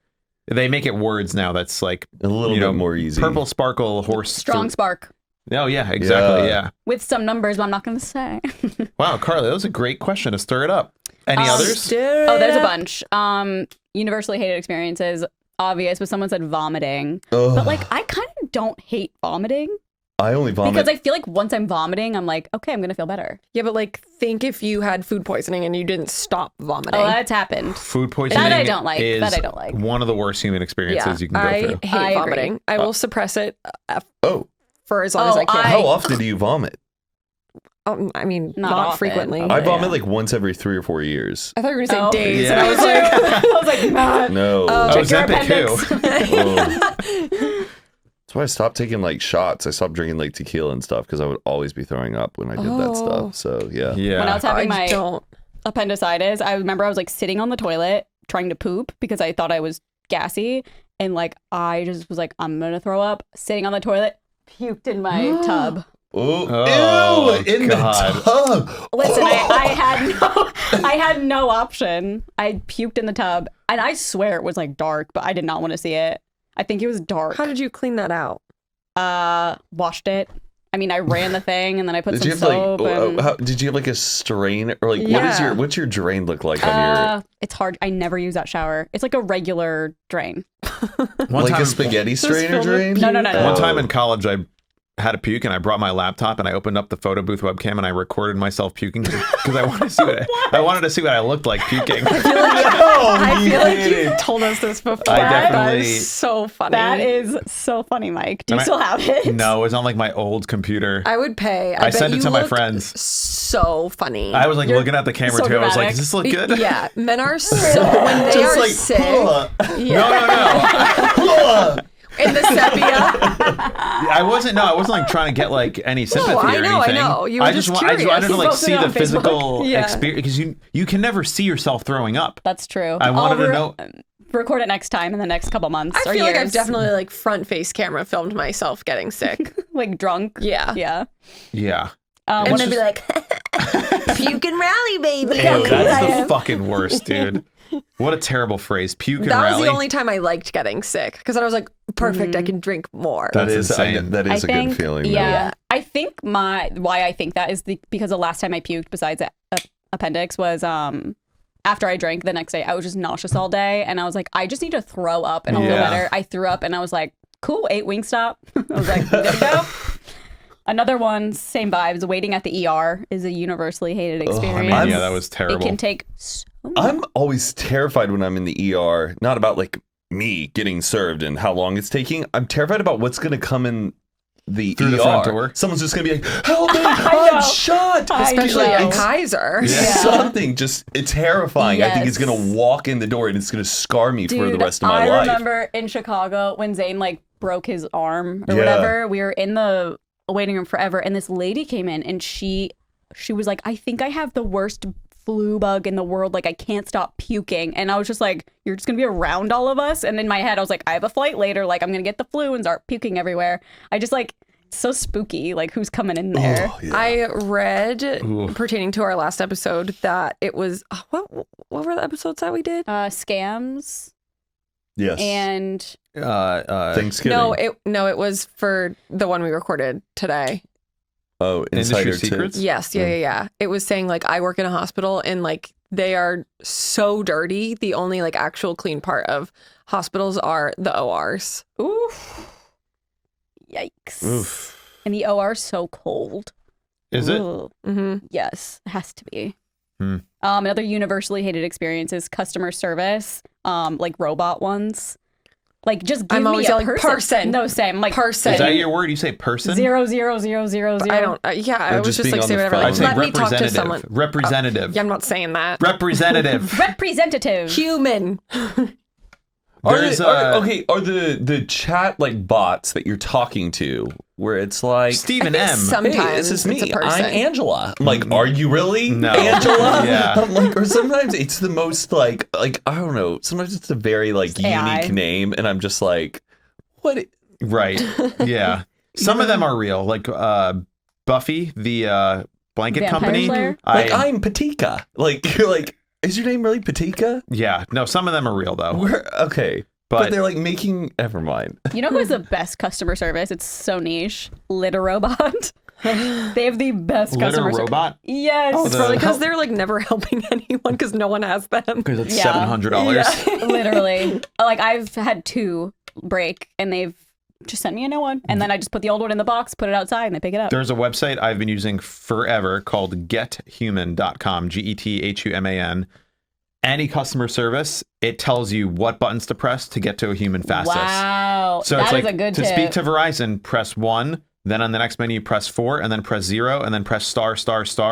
They make it words now. That's like a little bit more easy. Purple sparkle horse. Strong spark Oh yeah, exactly. Yeah. with some numbers, but I'm not going to say. Wow, Carly, that was a great question to stir it up. Any others? Oh, there's a bunch. Universally hated experiences, obvious, but someone said vomiting. Ugh. But like, I kind of don't hate vomiting I only vomit. because I feel like once I'm vomiting, I'm like, okay, I'm going to feel better. Yeah, but like, think if you had food poisoning and you didn't stop vomiting. Oh, that's happened. Food poisoning. That I don't like. Is That I don't like. One of the worst human experiences you can go I through. hate I agree. vomiting. I will suppress it oh, for as long as I can. how often do you vomit? I mean, Not not often. frequently. I vomit like once every 3 or 4 years. I thought you were going to say days, Yeah. and I was like, I was like, nah. No. Oh, Oh, Check your Ozempic appendix. who? Oh. That's why I stopped taking like shots. I stopped drinking like tequila and stuff because I would always be throwing up when I did that Oh. stuff. So yeah. Yeah. When I was having I my don't. appendicitis, I remember I was like sitting on the toilet trying to poop because I thought I was gassy, and like I just was like, I'm gonna throw up. Sitting on the toilet, puked in my tub. Oh, Oh, ew, in God. the tub. Listen, I had no option. I puked in the tub, and I swear it was like dark, but I did not want to see it. I think it was dark. How did you clean that out? Washed it. I mean, I ran the thing, and then I put Did some you have like? soap. and, Did you have like a strain or like Yeah. what's your drain look like on it's hard. I never use that shower. It's like a regular drain. your like a spaghetti strainer drain? No. One time in college, I had a puke and I brought my laptop and I opened up the photo booth webcam and I recorded myself puking because I wanted to see I wanted to see what I looked like puking. I feel like you've told us this before. I That definitely- is so funny. That is so funny, Mike. Do you And still have it? No, it was on like my old computer. I would pay. I bet sent it you to my looked friends. So funny. I was like looking at the camera so too. I was like, dramatic. does this look good? Yeah, men are so when they Just are like, sick. "Huh." Yeah. No. sepia. I wasn't like trying to get like any sympathy or anything. I know. You were just I curious. wanted to You like posted see it the on Facebook. physical Yeah. experience because you can never see yourself throwing up. That's true. I wanted to know. Record it next time in the next couple months. I or feel like I've years. definitely like front face camera filmed myself getting sick. like drunk. Yeah. Yeah. Yeah. And What's then be like, puke and rally, baby. Ew, that's the fucking worst, dude. What a terrible phrase. Puke and That was rally. the only time I liked getting sick because I was like, perfect, I can drink more. That That's is insane. that is I a think, good feeling. though. Yeah. I think why I think that is because the last time I puked besides appendix was after I drank the next day. I was just nauseous all day and I was like, I just need to throw up and I'll feel Yeah. better. I threw up and I was like, cool, ate Wingstop. I was like, good to go. Another one, same vibes. Waiting at the ER is a universally hated experience. I'm- Yeah, that was terrible. It can take so long. I'm always terrified when I'm in the ER, not about like me getting served and how long it's taking. I'm terrified about what's going to come in the Through ER. the front door? Someone's just going to be like, help me, know. I'm shot. Especially know. a Kaiser. It's Yeah. something just it's terrifying. I think it's Yes. going to walk in the door and it's going to scar me for the Dude, rest of my I life. remember in Chicago when Zane like broke his arm or Yeah. whatever. We were in the waiting room forever, and this lady came in, and she was like, "I think I have the worst flu bug in the world. Like I can't stop puking." And I was just like, "You're just gonna be around all of us?" And in my head, I was like, "I have a flight later. Like I'm gonna get the flu and start puking everywhere." I just like it's so spooky. Like who's coming in there? Oh, yeah. I read pertaining to our last episode that it was what were the episodes that we did? Scams yes. and Thanksgiving. No, it was for the one we recorded today. Oh, Industry insider secrets? tips. Yes, yeah. It was saying like I work in a hospital and like they are so dirty. The only like actual clean part of hospitals are the ORs. oof, yikes! Oof. And the OR is so cold. Is it? Ugh. Mm-hmm. Yes, it has to be. Hmm. Another universally hated experience is customer service, like robot ones. Like just give I'm me always a yelling, person. "Person." No, same. Like Person. Is that your word? You say person? 00000. I don't. Yeah, I Or was just just being like on say the whatever. phone. Like, I'd say let me talk to someone. Representative. Yeah, I'm not saying that. Representative. Representative. Human. Are There's the chat like bots that you're talking to where it's like Stephen I think M. sometimes hey, this is me. it's a person. I'm Angela. I'm like, are you really No. Angela? Yeah. I'm like, or sometimes it's the most like I don't know. Sometimes it's a very like AI. unique name, and I'm just like, what? Right. Yeah. Some of them are real, like Buffy, the blanket Vampire company. Slayer? Like I'm Patika. Like you're like, is your name really Patika? Yeah. No, some of them are real though. We're okay. But But they're like making. Never mind. You know who has the best customer service? It's so niche. Litter Robot. They have the best Litter customer service. Robot? Yes. It's the- probably because they're like never helping anyone because no one has them. because it's Yeah. $700. Literally. Like I've had 2 break and they've just sent me a new one. And then I just put the old one in the box, put it outside, and they pick it up. There's a website I've been using forever called gethuman.com, GETHUMAN. Any customer service, it tells you what buttons to press to get to a human fastest. Wow. So That it's like is a good to tip. speak to Verizon, press 1, then on the next menu press 4, and then press 0, and then press star,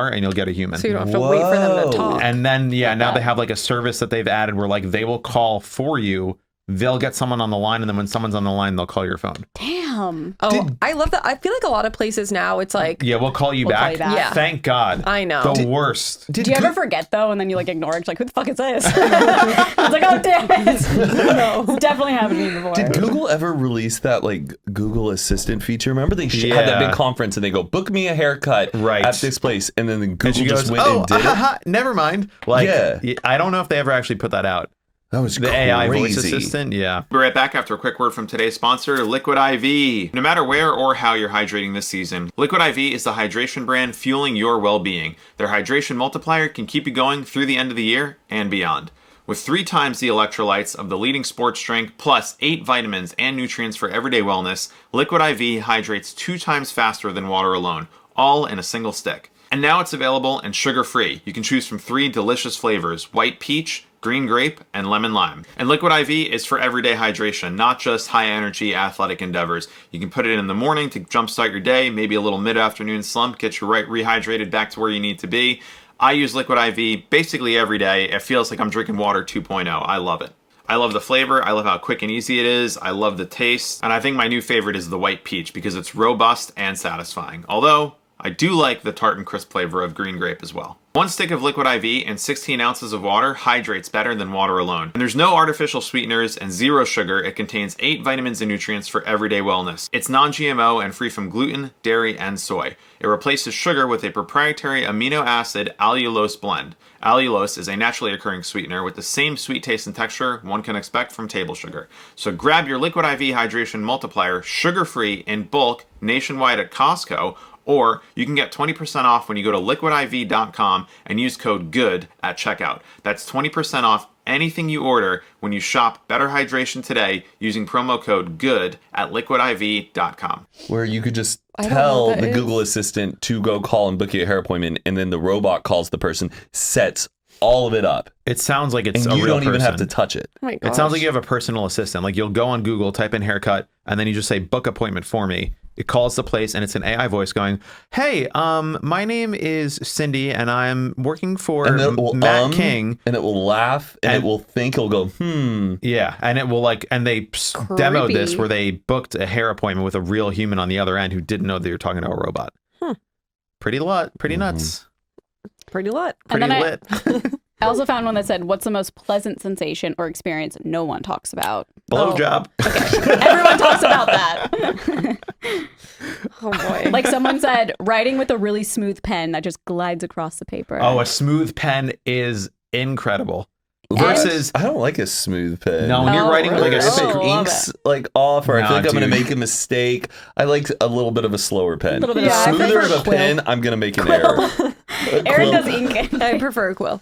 and you'll get a human. So you don't have to wait for them Whoa. to talk. And then now they have like a service that they've added where like they will call for you. They'll get someone on the line, and then when someone's on the line, they'll call your phone. Damn. Oh, I love that. I feel like a lot of places now it's like, Yeah, we'll call you We'll back. call you back. Yeah. Thank God. I know. The worst. Do you ever forget though, and then you like ignore it? Like, who the fuck is this? I was like, oh damn it! No, it's definitely happened to me before. Did Google ever release that like Google Assistant feature? Remember they had that Yeah. big conference and they go, book me a haircut Right. at this place, and then Google And she just goes, went oh, and did it. never mind. Like, Yeah. I don't know if they ever actually put that out. That was The crazy. AI voice assistant, yeah. Be right back after a quick word from today's sponsor, Liquid IV. No matter where or how you're hydrating this season, Liquid IV is the hydration brand fueling your well-being. Their hydration multiplier can keep you going through the end of the year and beyond. With 3 times the electrolytes of the leading sports drink, plus 8 vitamins and nutrients for everyday wellness, Liquid IV hydrates 2 times faster than water alone, all in a single stick. And now it's available and sugar-free. You can choose from 3 delicious flavors: white peach, green grape, and lemon lime. And Liquid IV is for everyday hydration, not just high energy athletic endeavors. You can put it in the morning to jumpstart your day, maybe a little mid-afternoon slump, get you right rehydrated back to where you need to be. I use Liquid IV basically every day. It feels like I'm drinking water 2.0. I love it. I love the flavor. I love how quick and easy it is. I love the taste. And I think my new favorite is the white peach because it's robust and satisfying. Although, I do like the tart and crisp flavor of green grape as well. 1 stick of liquid IV and 16 ounces of water hydrates better than water alone. And there's no artificial sweeteners and 0 sugar. It contains 8 vitamins and nutrients for everyday wellness. It's non-GMO and free from gluten, dairy, and soy. It replaces sugar with a proprietary amino acid allulose blend. Allulose is a naturally occurring sweetener with the same sweet taste and texture one can expect from table sugar. So grab your liquid IV hydration multiplier sugar-free in bulk nationwide at Costco, or you can get 20% off when you go to liquidiv.com and use code GOOD at checkout. That's 20% off anything you order when you shop Better Hydration today using promo code GOOD at liquidiv.com. Where you could just I don't know tell what the that is. Google Assistant to go call and book you a hair appointment, and then the robot calls the person, sets all of it up, It sounds like it's and a you real don't even have person. to touch it. Oh my It sounds like gosh. you have a personal assistant. Like you'll go on Google, type in haircut, and then you just say book appointment for me. It calls the place and it's an AI voice going, "Hey, my name is Cindy and I'm working for And it will Matt King." and it will laugh, and And- it will think, it'll go, Yeah, and it will like, and they demoed this Creepy. where they booked a hair appointment with a real human on the other end who didn't know that you're talking to a robot. Pretty nuts. Pretty lit. And Pretty then lit. I also found one that said, "What's the most pleasant sensation or experience no one talks about?" Blowjob. Everyone talks about that. Oh boy. Like someone said, writing with a really smooth pen that just glides across the paper. Oh, a smooth pen is incredible. Versus, I don't like a smooth pen. no, when you're Oh, writing with like a really? If Oh, it love inks like off, or I Nah, feel like I'm going to dude. make a mistake, I like a little bit of a slower pen. Little bit The of a- smoother I of a prefer pen, I'm going to make an error. Aaron does ink. I prefer a quill.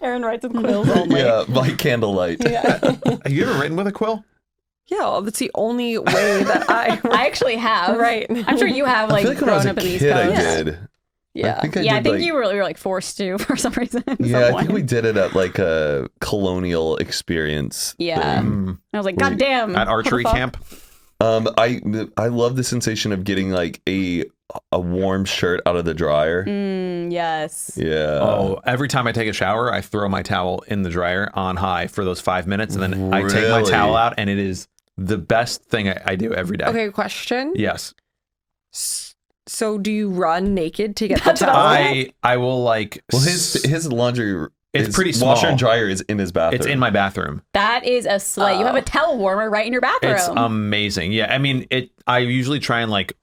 Aaron writes with quills only. Yeah, by candlelight. have you ever written with a quill? Yeah, well, that's the only way that I. I actually have. Right. I'm sure you have I like feel like when I was grown a up in these kid, I codes. did. Yeah. I think I Yeah, I did, think like- you were like forced to for some reason. at Yeah, some I think we point. did it at like a colonial experience. Yeah. thing. And I was like, God damn. At archery what the camp? I love the sensation of getting like a warm shirt out of the dryer. Yes. Yeah. Oh, every time I take a shower, I throw my towel in the dryer on high for those 5 minutes, and then I take my Really? towel out, and it is the best thing I do every day. Okay, question. Yes. So do you run naked to get the That's what towel? I will like. Well, his laundry. It's his pretty washer small. and dryer is in his bathroom. It's in my bathroom. That is a slay. You have a towel warmer right in your bathroom. It's amazing. Yeah, I mean, I usually try and like,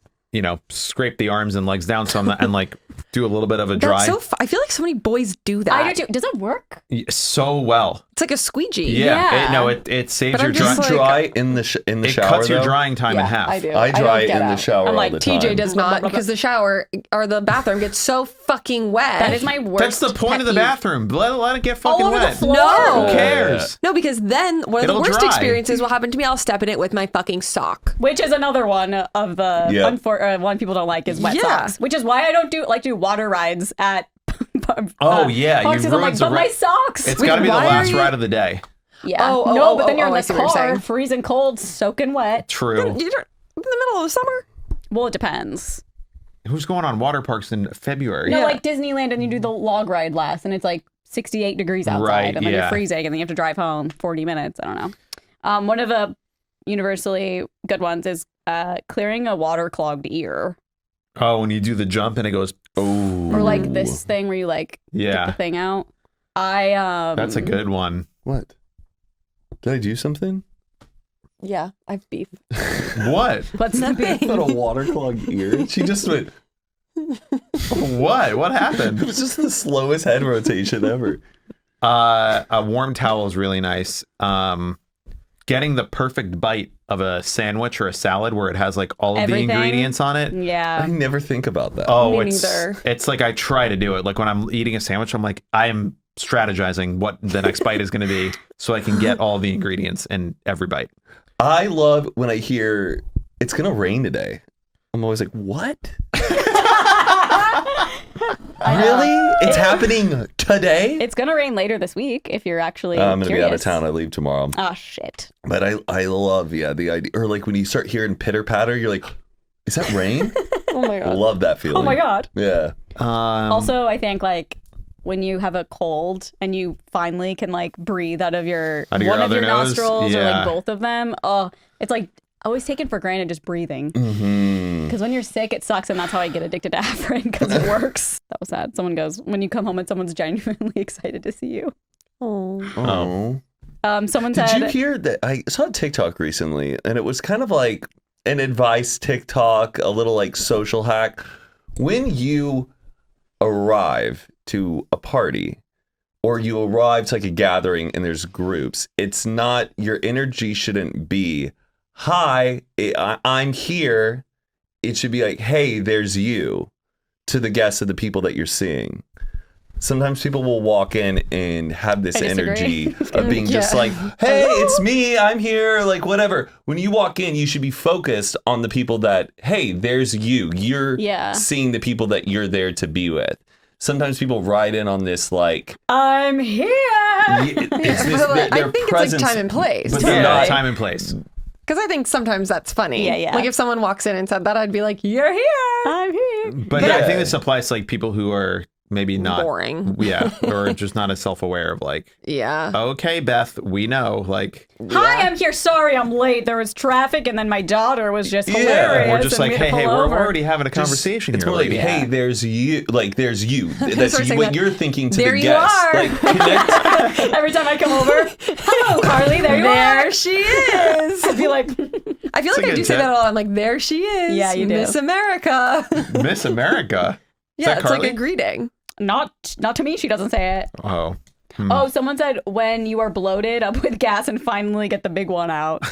scrape the arms and legs down some and like do a little bit of a dry. That's so. I feel like so many boys do that. I do too. Does it work? So well. It's like a squeegee. Yeah. It saves But your I'm Do you just dry. like- dry in the shower? It cuts your though? drying time in half. I do. I don't dry get in the out. shower I'm like, all the time. TJ does not because the shower or the bathroom gets so fucking wet. That is my worst. That's the point pet of the peeve. bathroom. Let it get fucking All over wet. the floor. No. Who cares? No, because then one of It'll the worst dry. experiences will happen to me. I'll step in it with my fucking sock. Which is another one of the Yeah. one people don't like is wet Yeah. socks. Which is why I don't do water rides at. Oh, yeah, you parks, 'cause I'm like, ruins the but my ride. socks. It's got to be the why are last you- ride of the day. Yeah. Oh, no, but then you're I in see the what you're car, saying. freezing cold, soaking wet. True. You're in the middle of summer. Well, it depends. Who's going on water parks in February? No, Yeah. like Disneyland, and you do the log ride last, and it's like 68 degrees outside, Right, and then yeah. you're freezing, and then you have to drive home 40 minutes. I don't know. One of the universally good ones is clearing a water-clogged ear, Oh, when you do the jump and it goes, Oh. or like this thing where you like get the yeah, thing out. that's a good one. What? Did I do something? Yeah, I've beef. What? What's the Nothing. big? What a waterclogged ear. She just went. What? What It happened? was just the slowest head rotation ever. A warm towel is really nice. Getting the perfect bite of a sandwich or a salad where it has like all of Everything. the ingredients on it. I Yeah. never think about that. Oh, Me it's neither. it's like I try to do it. Like when I'm eating a sandwich, I'm like I'm strategizing what the next bite is going to be so I can get all the ingredients in every bite. I love when I hear it's gonna rain today. I'm always like, what? Really? It's happening today? It's gonna rain later this week if you're actually I'm gonna be out of curious. town. I leave tomorrow. Oh shit. But I love the idea. Or like when you start hearing pitter patter, you're like, is that rain? Oh my god. Love that feeling. Oh my god. Yeah. Also, I think like when you have a cold and you finally can like breathe out of your Out of your one of other your nose? nostrils or Yeah. like both of them. Oh, it's like always taken for granted just breathing. Mm-hmm. Because when you're sick, it sucks, and that's how I get addicted to Afrin because it works. That was sad. Someone goes, when you come home and someone's genuinely excited to see you. Oh. Someone Did said, you hear that? I saw a TikTok recently, and it was kind of like an advice TikTok, a little like social hack. When you arrive to a party or you arrive to like a gathering and there's groups, it's not, your energy shouldn't be, hi, I'm here. It should be like, hey, there's you, to the guests of the people that you're seeing. Sometimes people will walk in and have this I disagree. energy of being just like, hey, it's me, I'm here, like whatever. When you walk in, you should be focused on the people that, hey, there's you. You're seeing the people that you're there to be with. Sometimes people ride in on this like, I'm here. I think it's like time and place. But too, they're not right? Time and place. Because I think sometimes that's funny. Yeah. Like if someone walks in and said that, I'd be like, you're here. I'm here. But I think this applies to like people who are maybe not boring. Yeah, or just not as self-aware of like, Yeah. okay, Beth, we know. Like, Hi, I'm here. Sorry, I'm late. There was traffic, and then my daughter was just hilarious. we're just and like, we had to hey, pull we're over. already having a conversation it's here. more like, lady. hey, there's you. Like, there's you. That's Start saying what that. you're thinking to There the you guests. are. Like, connect. Every time I come over, hello, Carly. There you are. There she is. I'd be like, I feel like I good do say tip. that a lot. I'm like, there she is. Yeah, you do. Miss America. Miss America. Is Yeah, that it's Carly? like a greeting. not to me. She doesn't say it. Oh. Oh, someone said when you are bloated up with gas and finally get the big one out.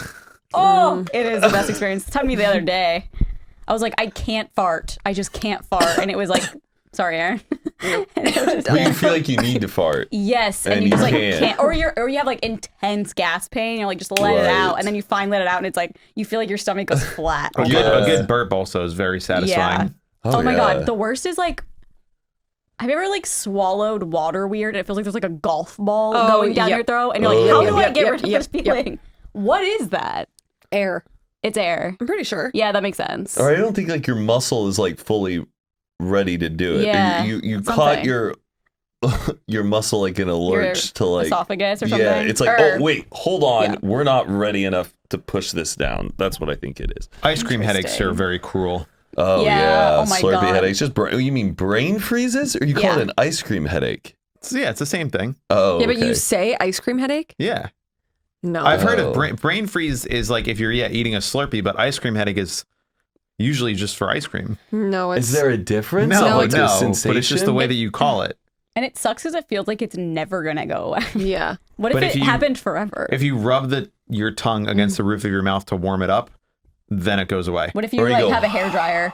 Oh, it is the best experience. It happened to me the other day. I was like, I can't fart. I just can't fart. And it was like, sorry, Aaron. And it was just, But you feel like you need to fart. yes. And And you just you like can't. can't. Or you have like intense gas pain. You're like, just let it out. Right. And then you finally let it out. And it's like, you feel like your stomach goes flat. A good burp also is very satisfying. Oh my yeah. God. The worst is like, have you ever like swallowed water weird? It feels like there's like a golf ball going down yep. your throat. And you're like, Oh. how do I Yep, get yep, rid of yep, this feeling? What is that? Air. It's air. I'm pretty sure. Yeah, that makes sense. Or I don't think like your muscle is like fully ready to do it. Yeah, You something. caught your muscle like in a lurch to like esophagus or something. Yeah, it's like, Or- oh wait, hold on, Yeah. we're not ready enough to push this down. That's what I think it is. Ice cream headaches Interesting. are very cruel. Oh Yeah, yeah, oh my Slurpee God. headaches. Just you mean brain freezes, or you call Yeah. it an ice cream headache? So, yeah, it's the same thing. Oh, Yeah, but okay. you say ice cream headache? Yeah. No. I've heard Oh. of brain freeze is like if you're eating a Slurpee, but ice cream headache is usually just for ice cream. No, it's Is there a difference? No, like the no, sensation? but it's just the way that you call it. And it sucks because it feels like it's never gonna go away. Yeah. What if But it if you- happened forever? If you rub your tongue against the roof of your mouth to warm it up, then it goes away. What if you Or you like go- have a hairdryer?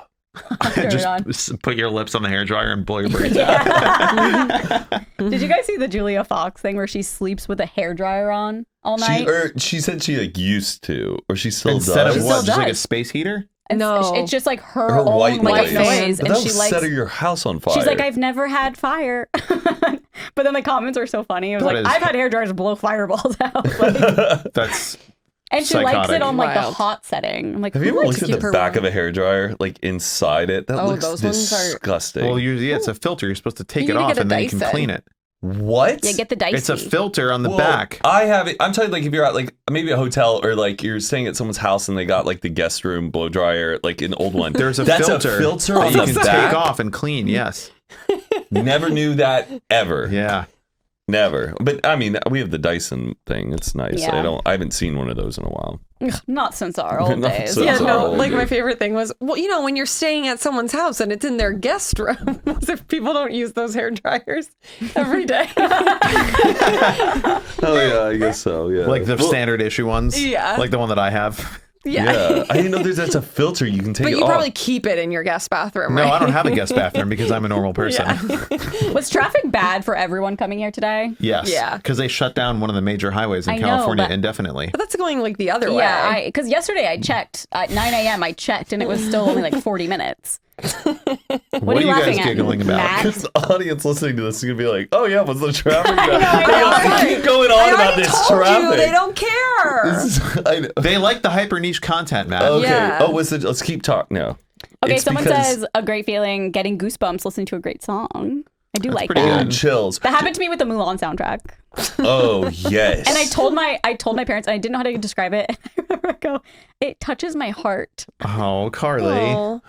Turn it on. Just put your lips on the hairdryer and blow your brains out. Did you guys see the Julia Fox thing where she sleeps with a hairdryer on all night? She said she like used to, or she still Instead does. of She what? still Just like a does. space heater? And No. it's just like her, Her own white white noise. noise, But and that'll she likes. set your house on fire. She's like, I've never had fire. But then the comments are so funny. It was That like, is- I've had hairdryers blow fireballs out. Like, That's and she likes Psychotic. it on like the Wild. hot setting. I'm like, Have you who ever likes looked to at keep the her back warm? of a hairdryer, like inside it? That Oh, looks those ones are- disgusting. well, it's a filter. You're supposed to take You it need to off get a and then you can Dyson. clean it. What? Yeah, get the dicey. It's a filter on the Whoa, back. I have it. I'm telling you, like if you're at like maybe a hotel or like you're staying at someone's house and they got like the guest room blow dryer, like an old one. There's a That's filter a filter that on you the can back. take off and clean. Yes. Never knew that ever. Yeah. Never. But I mean, we have the Dyson thing. It's nice. Yeah. I haven't seen one of those in a while. Not since our old Not days. since Yeah, That's no, all like good. my favorite thing was, well, you know, when you're staying at someone's house and it's in their guest room, as if people don't use those hair dryers every day. Oh yeah, I guess so. Yeah. Like the Well, standard issue ones. Yeah. Like the one that I have. Yeah. I didn't know that's a filter. You can take But it you off. probably keep it in your guest bathroom, No, right? I don't have a guest bathroom because I'm a normal person. Was traffic bad for everyone coming here today? Yes. Yeah. Because they shut down one of the major highways in I know, California but- indefinitely. But that's going like the other way. Yeah, because yesterday I checked at 9 a.m. I checked and it was still only like 40 minutes. What are you guys laughing at, giggling about? Matt? Because the audience listening to this is gonna be like, "Oh yeah, what's the traffic?" I know. They keep going on I about already this told traffic. you, they don't care. I know. They like the hyper niche content, Matt. Okay. Yeah. Oh, let's keep talking now. Okay, It's someone because- says a great feeling, getting goosebumps listening to a great song. I do like pretty that. good. Chills. That happened to me with the Mulan soundtrack. Oh yes. And I told my parents, and I didn't know how to describe it. And I remember I go, it touches my heart. Oh, Carly. Aw.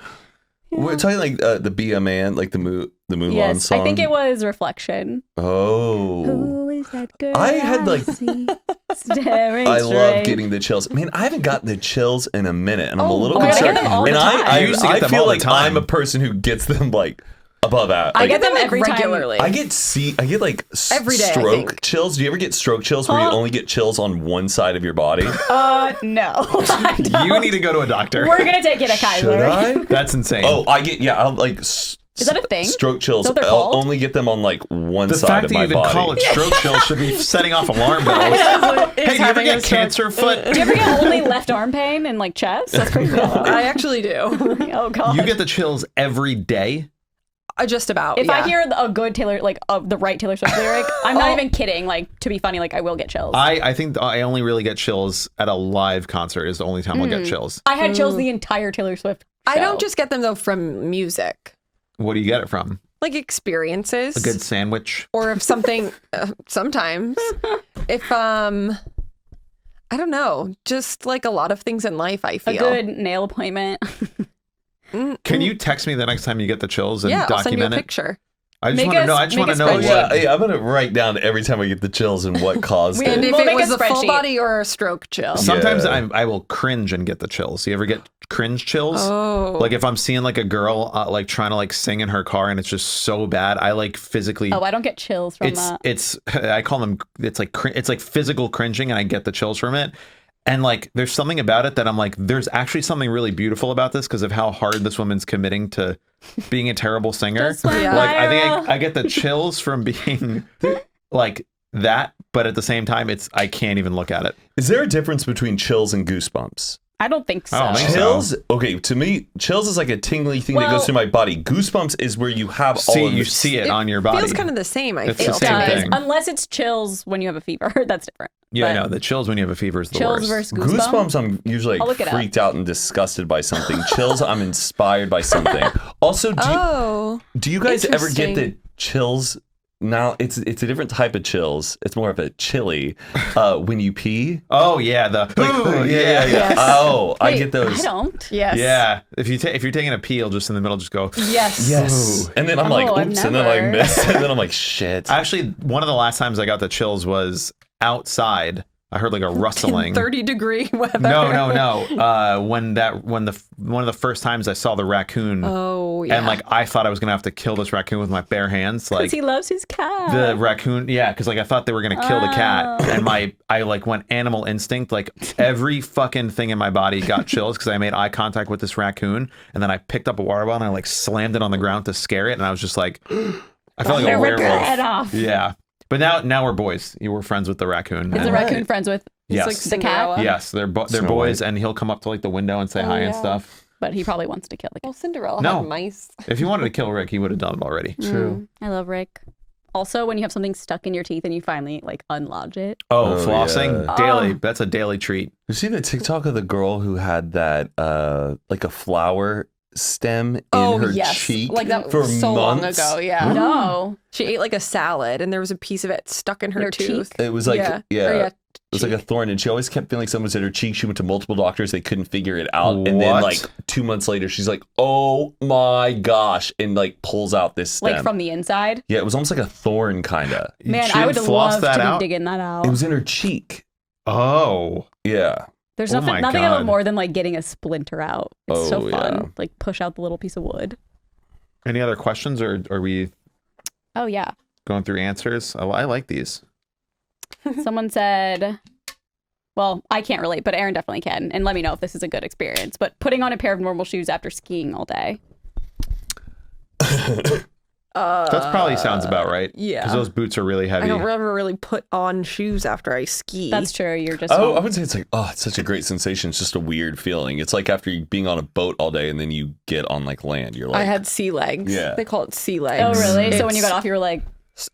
We're talking like the Be a Man, like the Mulan Yes, song. I think it was Reflection. Oh. Who is that girl? I had, like- see staring I love straight? getting the chills. Man, I haven't gotten the chills in a minute, and I'm a little oh, I get concerned. them all and the time. I You used to get them feel all the like time. I'm a person who gets them like above out. I Like, get them like, every time. regularly. I get like Every day, I stroke think. chills. Do you ever get stroke chills where you only get chills on one side of your body? No. You need to go to a doctor. We're gonna take it at Kaiser. Should I? That's insane. Oh, I'll like. Is that a thing? Stroke chills. Is that what they're I'll called? only get them on like one the side fact of that you my even body. call it stroke chill should be setting off alarm bells. Hey, do you ever get cancer foot? Do you ever get only left arm pain and like chest? That's pretty cool. I actually do. Oh god. You get the chills every day? Just about. if yeah. I hear a good Taylor, like the right Taylor Swift lyric, I'm not even kidding. Like to be funny, like I will get chills. I think I only really get chills at a live concert is the only time I'll get chills. I had chills the entire Taylor Swift. I show. don't just get them though from music, What do you get it from? like experiences. A good sandwich? Or if something, sometimes, if I don't know, just like a lot of things in life. I a feel good nail appointment. Can you text me the next time you get the chills and yeah. I'll send you a document it? picture. I just Make want to us- know. I just make want to a know spreadsheet. what. Yeah, I'm gonna write down every time I get the chills and what caused And it. if We'll it make a was a full spreadsheet. body or a stroke chill. Sometimes Yeah. I will cringe and get the chills. You ever get cringe chills? Oh. Like if I'm seeing like a girl like trying to like sing in her car and it's just so bad, I like physically. Oh, I don't get chills from that. It's I call them. It's like physical cringing, and I get the chills from it. And like, there's something about it that I'm like, there's actually something really beautiful about this because of how hard this woman's committing to being a terrible singer. Just went Yeah. Like, I think viral. I get the chills from being like that, but at the same time, I can't even look at it. Is there a difference between chills and goosebumps? I don't think so. I don't think so. Chills, okay, to me, chills is like a tingly thing that Well- goes through my body. Goosebumps is where you have all See, of you this. see it on your body. Feels kind of the same. I It's the feel. same Does, thing. unless it's chills when you have a fever. That's different. Yeah, I But know. The chills when you have a fever is the chills worst. versus goosebumps. Goosebumps, I'm usually I'll like look it up. freaked out and disgusted by something. Chills, I'm inspired by something. Also, do you guys ever get the Interesting. chills? Now it's a different type of chills. It's more of a chilly when you pee. Oh yeah, Yeah. Yes. Oh, I Wait, get those. I don't. Yes. Yeah. If you're taking a pee, you'll just in the middle just go. Yes. Yes. And then I'm like, Oh, I've oops, and then I never. miss, and then I'm like, shit. Actually, one of the last times I got the chills was outside. I heard like a rustling. 30-degree weather. No. When one of the first times I saw the raccoon, Oh yeah. and like I thought I was gonna have to kill this raccoon with my bare hands. Like Because he loves his cat. the raccoon, yeah, because like I thought they were gonna kill the cat, and I like went animal instinct. Like every fucking thing in my body got chills because I made eye contact with this raccoon, and then I picked up a water bottle and I like slammed it on the ground to scare it, and I was just like, I felt like a Rip your werewolf. head off. Yeah, but now we're boys. You were friends with the raccoon. Is and- the raccoon friends with Yes. like the cat? Cinderella. Yes, they're Snow boys, White. and he'll come up to like the window and say hi and yeah. stuff. But he probably wants to kill the cat. Well, Cinderella No. had mice. If he wanted to kill Rick, he would have done it already. True. I love Rick. Also, when you have something stuck in your teeth and you finally like unlodge it. Oh, Oh, flossing yeah. daily. That's a daily treat. You see the TikTok of the girl who had that like a flower stem in Oh her yes. cheek Like that for was so long months? ago. Yeah. No. She ate like a salad, and there was a piece of it stuck in her Your tooth. cheek? It was like Or, it was like a cheek. thorn, and she always kept feeling something was in her cheek. She went to multiple doctors; they couldn't figure it out. And then, What? like 2 months later, she's like, "Oh my gosh!" and like pulls out this stem. Like from the inside. Yeah, it was almost like a thorn, kind of. Man, She I would didn't floss love that to out? be digging that out. It was in her cheek. Oh, Yeah. There's Oh nothing my I God. love more than like getting a splinter out. It's so Oh, fun. yeah. Like push out the little piece of wood. any other questions, or are we Oh yeah. going through answers? I like these. Someone said, well, I can't relate, but Aaron definitely can. And let me know if this is a good experience. But putting on a pair of normal shoes after skiing all day. That probably sounds about right. yeah. because those boots are really heavy. I don't ever really put on shoes after I ski. That's true. You're just Oh, I home. would say it's like, oh, it's such a great sensation. It's just a weird feeling. It's like after being on a boat all day and then you get on like land. You're like, I had sea legs. Yeah. They call it sea legs. Oh really? So when you It's- got off, you were like,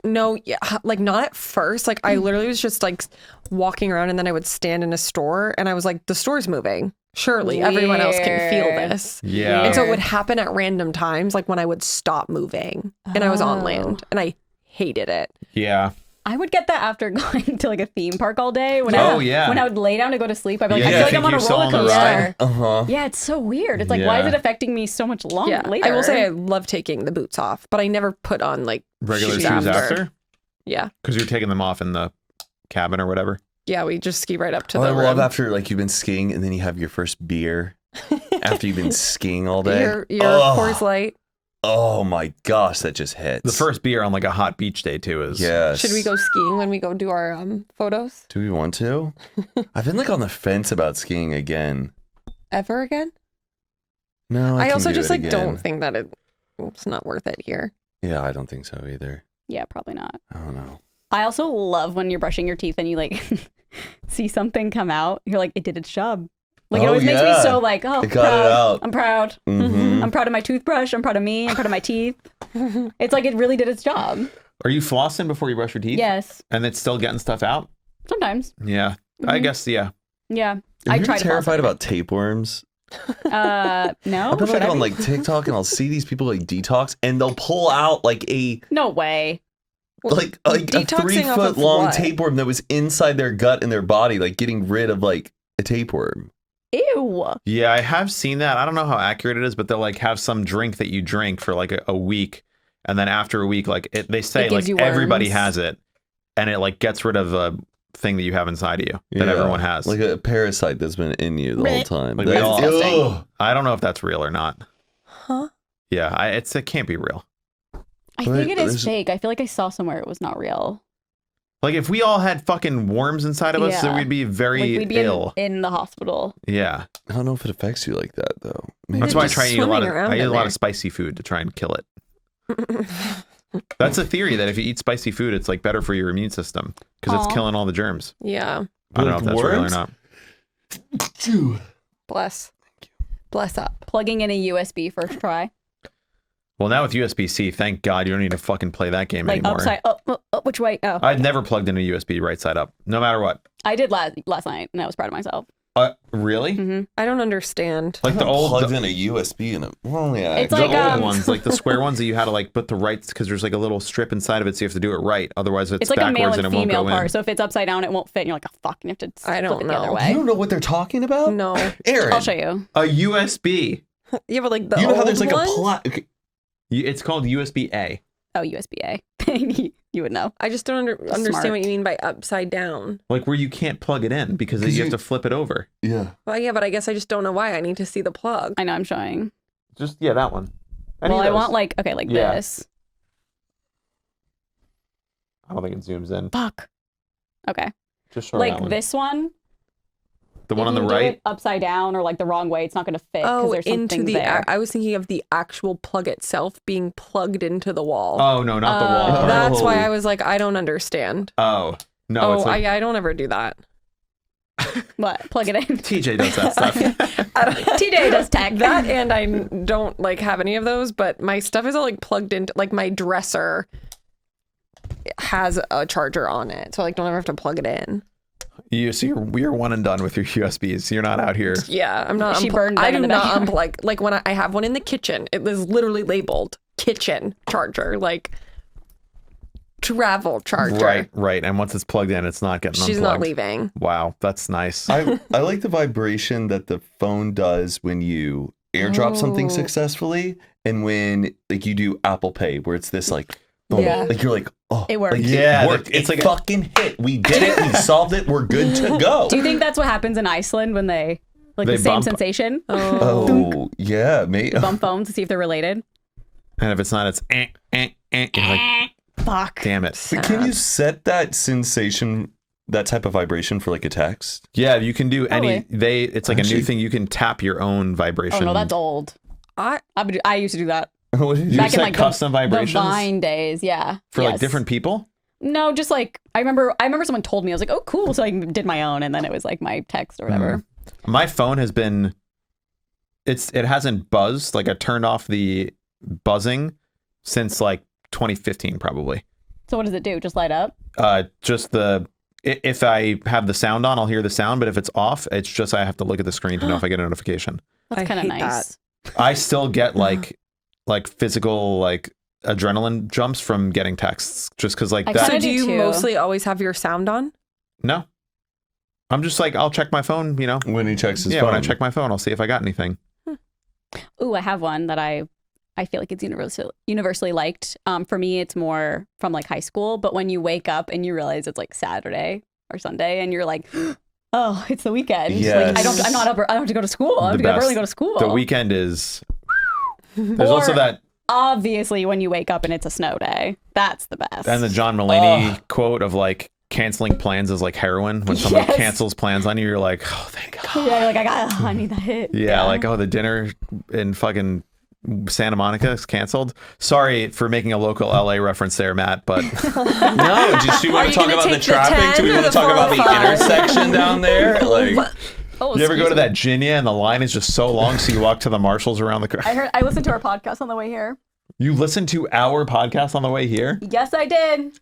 No, yeah, like not at first. Like I literally was just like walking around and then I would stand in a store and I was like, the store's moving. Surely everyone else can feel Weird. this. Yeah. And so it would happen at random times, like when I would stop moving and I was on land and I hated it. Yeah. I would get that after going to like a theme park all day. When Oh, I, yeah. When I would lay down to go to sleep, I'd be like, Yeah, I you feel like think I'm on a you're still roller on the coaster. ride. Uh-huh. Yeah, it's so weird. It's like, why is Yeah. it affecting me so much longer Yeah. later? I will say I love taking the boots off, but I never put on like Regular shoes shoes after? Yeah. Because you're taking them off in the cabin or whatever. Yeah, we just ski right up to Oh, the I love room. after like you've been skiing and then you have your first beer after you've been skiing all day. Your Oh. Coors Light. Oh my gosh, that just hits. The first beer on like a hot beach day too is. Yes. Should we go skiing when we go do our photos Do we want to? I've been like on the fence about skiing again. ever again? No, I can also do just it like again. don't think that it's not worth it here. Yeah, I don't think so either. Yeah, probably not. I don't know. I also love when you're brushing your teeth and you like see something come out. You're like, it did its job. Like it Oh, always makes me yeah. so like, oh, It got it proud. out. I'm proud. Mhm. I'm proud of my toothbrush. I'm proud of me. I'm proud of my teeth. It's like it really did its job. Are you flossing before you brush your teeth? Yes, And it's still getting stuff out? sometimes. Yeah. I guess, yeah. Yeah, Are I you try to. terrified about tapeworms? No. I've been should like I on be? like TikTok and I'll see these people like detox and they'll pull out like a No way. like a detoxing off 3-foot of long what? tapeworm that was inside their gut and their body, like getting rid of like a tapeworm. Ew. Yeah, I have seen that. I don't know how accurate it is, but they'll like have some drink that you drink for like a week. And then after a week, like they say It gives like you everybody worms. has it. And it like gets rid of a thing that you have inside of you that everyone has. Like a parasite that's been in you the whole time. Like we all- Ugh. I don't know if that's real or not. Huh? Yeah, it can't be real. I But think it is there's- fake. I feel like I saw somewhere it was not real. Like if we all had fucking worms inside of us, Yeah. then we'd be very Like we'd be ill. in the hospital. Yeah. I don't know if it affects you like that though. Maybe That's why I just try to eat a lot of swimming around I eat a in lot there. of spicy food to try and kill it. That's a theory that if you eat spicy food, it's like better for your immune system because it's Aw. killing all the germs. Yeah. I don't know if that's real or Worms? not. Bless. Bless up. Plugging in a USB first try. Well, now with USB-C, thank God you don't need to fucking play that game Like anymore. upside which way? Oh. I've never plugged in a USB right side up, no matter what. I did last night and I was proud of myself. Really? Mm-hmm. I don't understand. Like the old, plugged in a USB in a well, yeah. It's the like, old ones, like the square ones that you had to like put the right, because there's like a little strip inside of it, so you have to do it right. Otherwise, it's It's like a male backwards and and it won't female go part. in. So if it's upside down, it won't fit. And you're like, oh, fuck. And you have to I don't flip it the other know. way. You don't know what they're talking about? No. Aaron. I'll show you. A USB. Yeah, but like the You know how old there's like ones? a plot. Okay. It's called USB-A. Oh, USB-A. You would know. I just don't understand Smart. what you mean by upside down. Like where you can't plug it in because 'Cause you have you- to flip it over. Yeah. Well, yeah, but I guess I just don't know why. I need to see the plug. I know I'm showing. Just, yeah, that one. Any Well, of I those. want like, okay, like Yeah. this. I don't think it zooms in. Fuck. Okay. Just show Like that one. this one. The one if on the you do right. it upside down or like the wrong way, it's not going to fit because Oh, there's into something the. there. I was thinking of the actual plug itself being plugged into the wall. Oh, no, not the wall part. That's why Oh. I was like, I don't understand. Oh, no, it's like I don't ever do that. What? Plug it in. TJ does that stuff. TJ does tech. That and I don't like have any of those, but my stuff is all like plugged into like my dresser has a charger on it, so I like don't ever have to plug it in. You're one and done with your USBs. You're not out here. Yeah, I'm not. She burned them I in do the not backyard. unplug. Like when I have one in the kitchen, it is literally labeled kitchen charger, like travel charger. Right. And once it's plugged in, it's not getting She's unplugged. not leaving. Wow, that's nice. I like the vibration that the phone does when you airdrop something Oh. successfully and when like you do Apple Pay where it's this like boom, Yeah. like you're like oh It worked. like, Yeah, it worked. it's It's like like a- fucking hit. We did it. We solved it. We're good to go. Do you think that's what happens in Iceland when they like They the same bump. sensation? Oh yeah, mate. Bump phones to see if they're related. And if it's not, it's You're like, Fuck. damn it. But can you set that sensation, that type of vibration for like a text? Yeah, you can do any. Probably. It's like a new Actually- thing. You can tap your own vibration. Oh no, that's old. I I used to do that What did You back in set like custom the vibrations Vine days. Yeah. for like Yes. different people. No, just like I remember someone told me I was like, oh cool, so I did my own, and then it was like my text or whatever. My phone has been. It hasn't buzzed. Like I turned off the buzzing since like 2015 probably. So what does it do? Just light up? Just if I have the sound on, I'll hear the sound, but if it's off, it's just I have to look at the screen to know if I get a notification. That's kind of hate nice. I still get like physical like adrenaline jumps from getting texts just because like I that. kinda So do you too. mostly always have your sound on? No, I'm just like I'll check my phone. When he checks his phone. When I check my phone, I'll see if I got anything. Ooh, I have one that I feel like it's universally liked. For me, it's more from like high school. But when you wake up and you realize it's like Saturday or Sunday, and you're like, oh, it's the weekend. Yes. Like, I'm not up. I don't have to go to school. I have to get up early and go to school. The weekend is. There's Or- also that. Obviously, when you wake up and it's a snow day, that's the best. And the John Mulaney quote of like canceling plans is like heroin. When someone Yes. cancels plans on you, you're like, oh, thank God. Yeah, you're like, I need that hit. Yeah, like, oh, the dinner in fucking Santa Monica is canceled. Sorry for making a local LA reference there, Matt, but No, do you want you to talk gonna about the take the traffic? 10 Do we or want to the talk about the 405? intersection down there? Like, Oh, you ever go excuse to me. that Ginia and the line is just so long, so you walk to the Marshalls around the car? I listened to our podcast on the way here. You listened to our podcast on the way here? Yes, I did.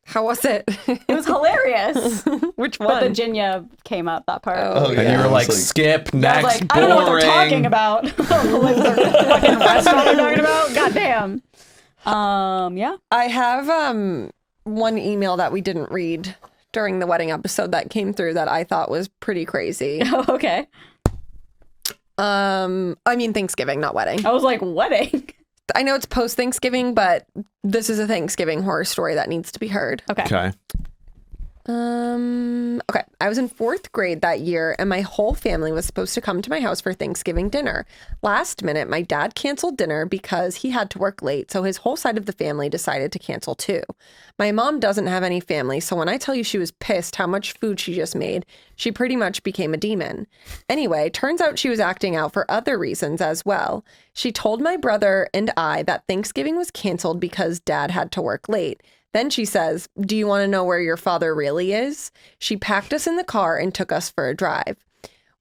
How was it? It was hilarious. Which But the one? Virginia came up, that part. Oh, And you yeah, were I like, was like- skip, I was next, like, boring. I don't know what they're talking about. Like, the fucking restaurant they're talking about? God damn. Yeah. I have one email that we didn't read during the wedding episode that came through that I thought was pretty crazy. Oh, okay. I mean Thanksgiving, not wedding. I was like, wedding. I know it's post Thanksgiving, but this is a Thanksgiving horror story that needs to be heard. Okay. Okay. Okay. I was in 4th grade that year and my whole family was supposed to come to my house for Thanksgiving dinner. Last minute, my dad canceled dinner because he had to work late, so his whole side of the family decided to cancel too. My mom doesn't have any family, so when I tell you she was pissed how much food she just made, she pretty much became a demon. Anyway, turns out she was acting out for other reasons as well. She told my brother and I that Thanksgiving was canceled because dad had to work late. Then she says, "Do you want to know where your father really is?" She packed us in the car and took us for a drive.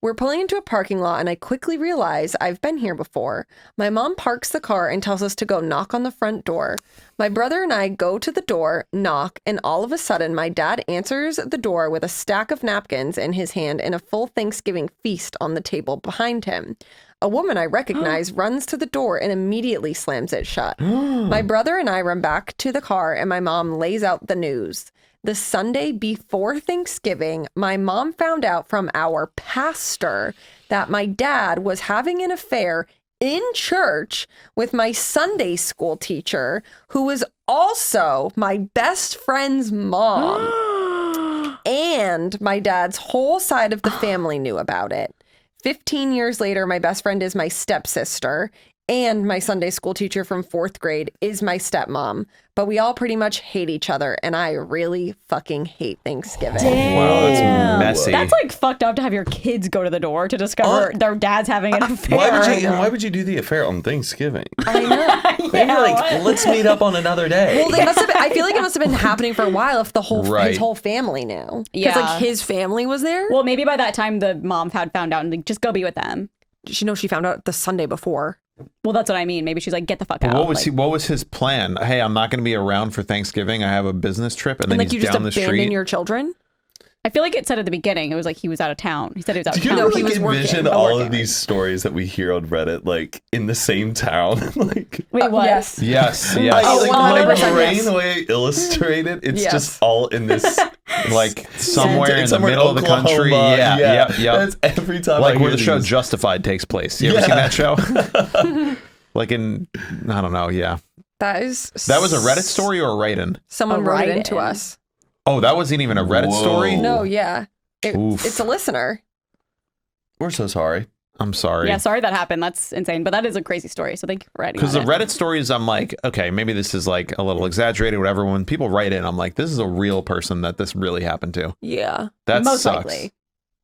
We're pulling into a parking lot and I quickly realize I've been here before. My mom parks the car and tells us to go knock on the front door. My brother and I go to the door, knock, and all of a sudden my dad answers the door with a stack of napkins in his hand and a full Thanksgiving feast on the table behind him. A woman I recognize runs to the door and immediately slams it shut. My brother and I run back to the car and my mom lays out the news. The Sunday before Thanksgiving, my mom found out from our pastor that my dad was having an affair in church with my Sunday school teacher, who was also my best friend's mom. And my dad's whole side of the family knew about it. 15 years later, my best friend is my stepsister, and my Sunday school teacher from 4th grade is my stepmom. But we all pretty much hate each other, and I really fucking hate Thanksgiving. Wow, that's messy. That's like fucked up to have your kids go to the door to discover their dad's having an affair. why would you do the affair on Thanksgiving? I know. Maybe like, let's meet up on another day. Well, they must have. I feel like it must have been happening for a while if the whole Right. his whole family knew. Yeah. Because like his family was there. Well, maybe by that time the mom had found out and like, just go be with them. She found out the Sunday before. Well, that's what I mean. Maybe she's like, get the fuck out. What was Like, he? What was his plan? Hey, I'm not going to be around for Thanksgiving. I have a business trip, and And then like you he's just down the abandon street. your children. I feel like it said at the beginning, it was like he was out of town. He said he was out of Do you town. know, he like, was working. envision Oh, all working. of these stories that we hear on Reddit, like in the same town? Like, Wait, what? Yes. Yes, I, yes. Oh, like my 100% brain, yes. the way I illustrate it, it's Yes. just all in this. Like somewhere in the somewhere middle of the country. Oklahoma. Yeah, yeah, yeah. That's every time. Like I where hear the show these. Justified takes place. You ever Yeah. seen that show? Like in, I don't know. Yeah, That is. that was a Reddit story or a write-in. Someone A wrote it write-in. into us. Oh, that wasn't even a Reddit Whoa. story. No, yeah. Oof. It's a listener. We're so sorry. I'm sorry. Yeah, sorry that happened. That's insane. But that is a crazy story. So thank you for writing Because the on it. Reddit stories, I'm like, okay, maybe this is like a little exaggerated, whatever. When people write in, I'm like, this is a real person that this really happened to. Yeah. That Most sucks. likely.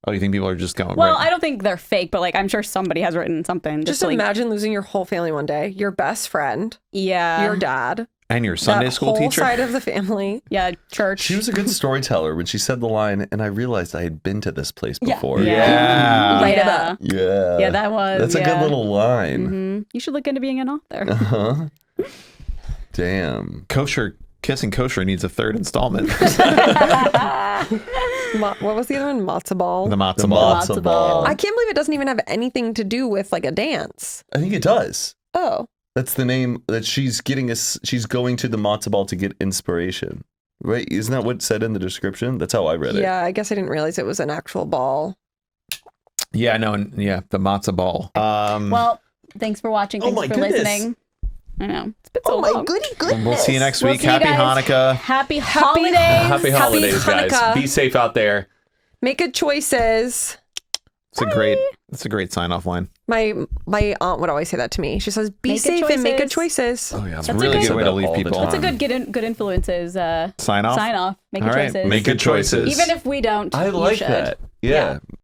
Oh, you think people are just going? Well, right. I don't think they're fake, but like I'm sure somebody has written something. Just to, like, imagine losing your whole family one day. Your best friend, yeah, your dad, And your Sunday that school whole teacher. side of the family. yeah, church. She was a good storyteller when she said the line, and I realized I had been to this place before. Yeah. Right yeah. about. Yeah. Yeah, that was. That's a good little line. You should look into being an author. Huh? Damn. Kosher Kissing Kosher needs a third installment. What was the other one? Matzo ball. The matzo The ball. matzo ball. I can't believe it doesn't even have anything to do with like a dance. I think it does. Oh. That's the name that she's getting. She's going to the matzo ball to get inspiration. Right? Isn't that what it said in the description? That's how I read it. Yeah, I guess I didn't realize it was an actual ball. Yeah, no, yeah, the matzo ball. Well, thanks for watching. Thanks my for goodness. listening. I know. It's been so long. goodness. We'll see you next We'll week. see you Happy guys. Hanukkah. Happy holidays. Happy holidays, guys. Hanukkah. Be safe out there. Make good choices. It's a great sign off line. My aunt would always say that to me. She says, "Be Make good safe and make good choices." choices." Oh yeah, It's a really good way to leave people. That's a good influences. Sign off. Sign off. Make All good right. choices. Make good choices. Even if we don't, I you like should. that. Yeah.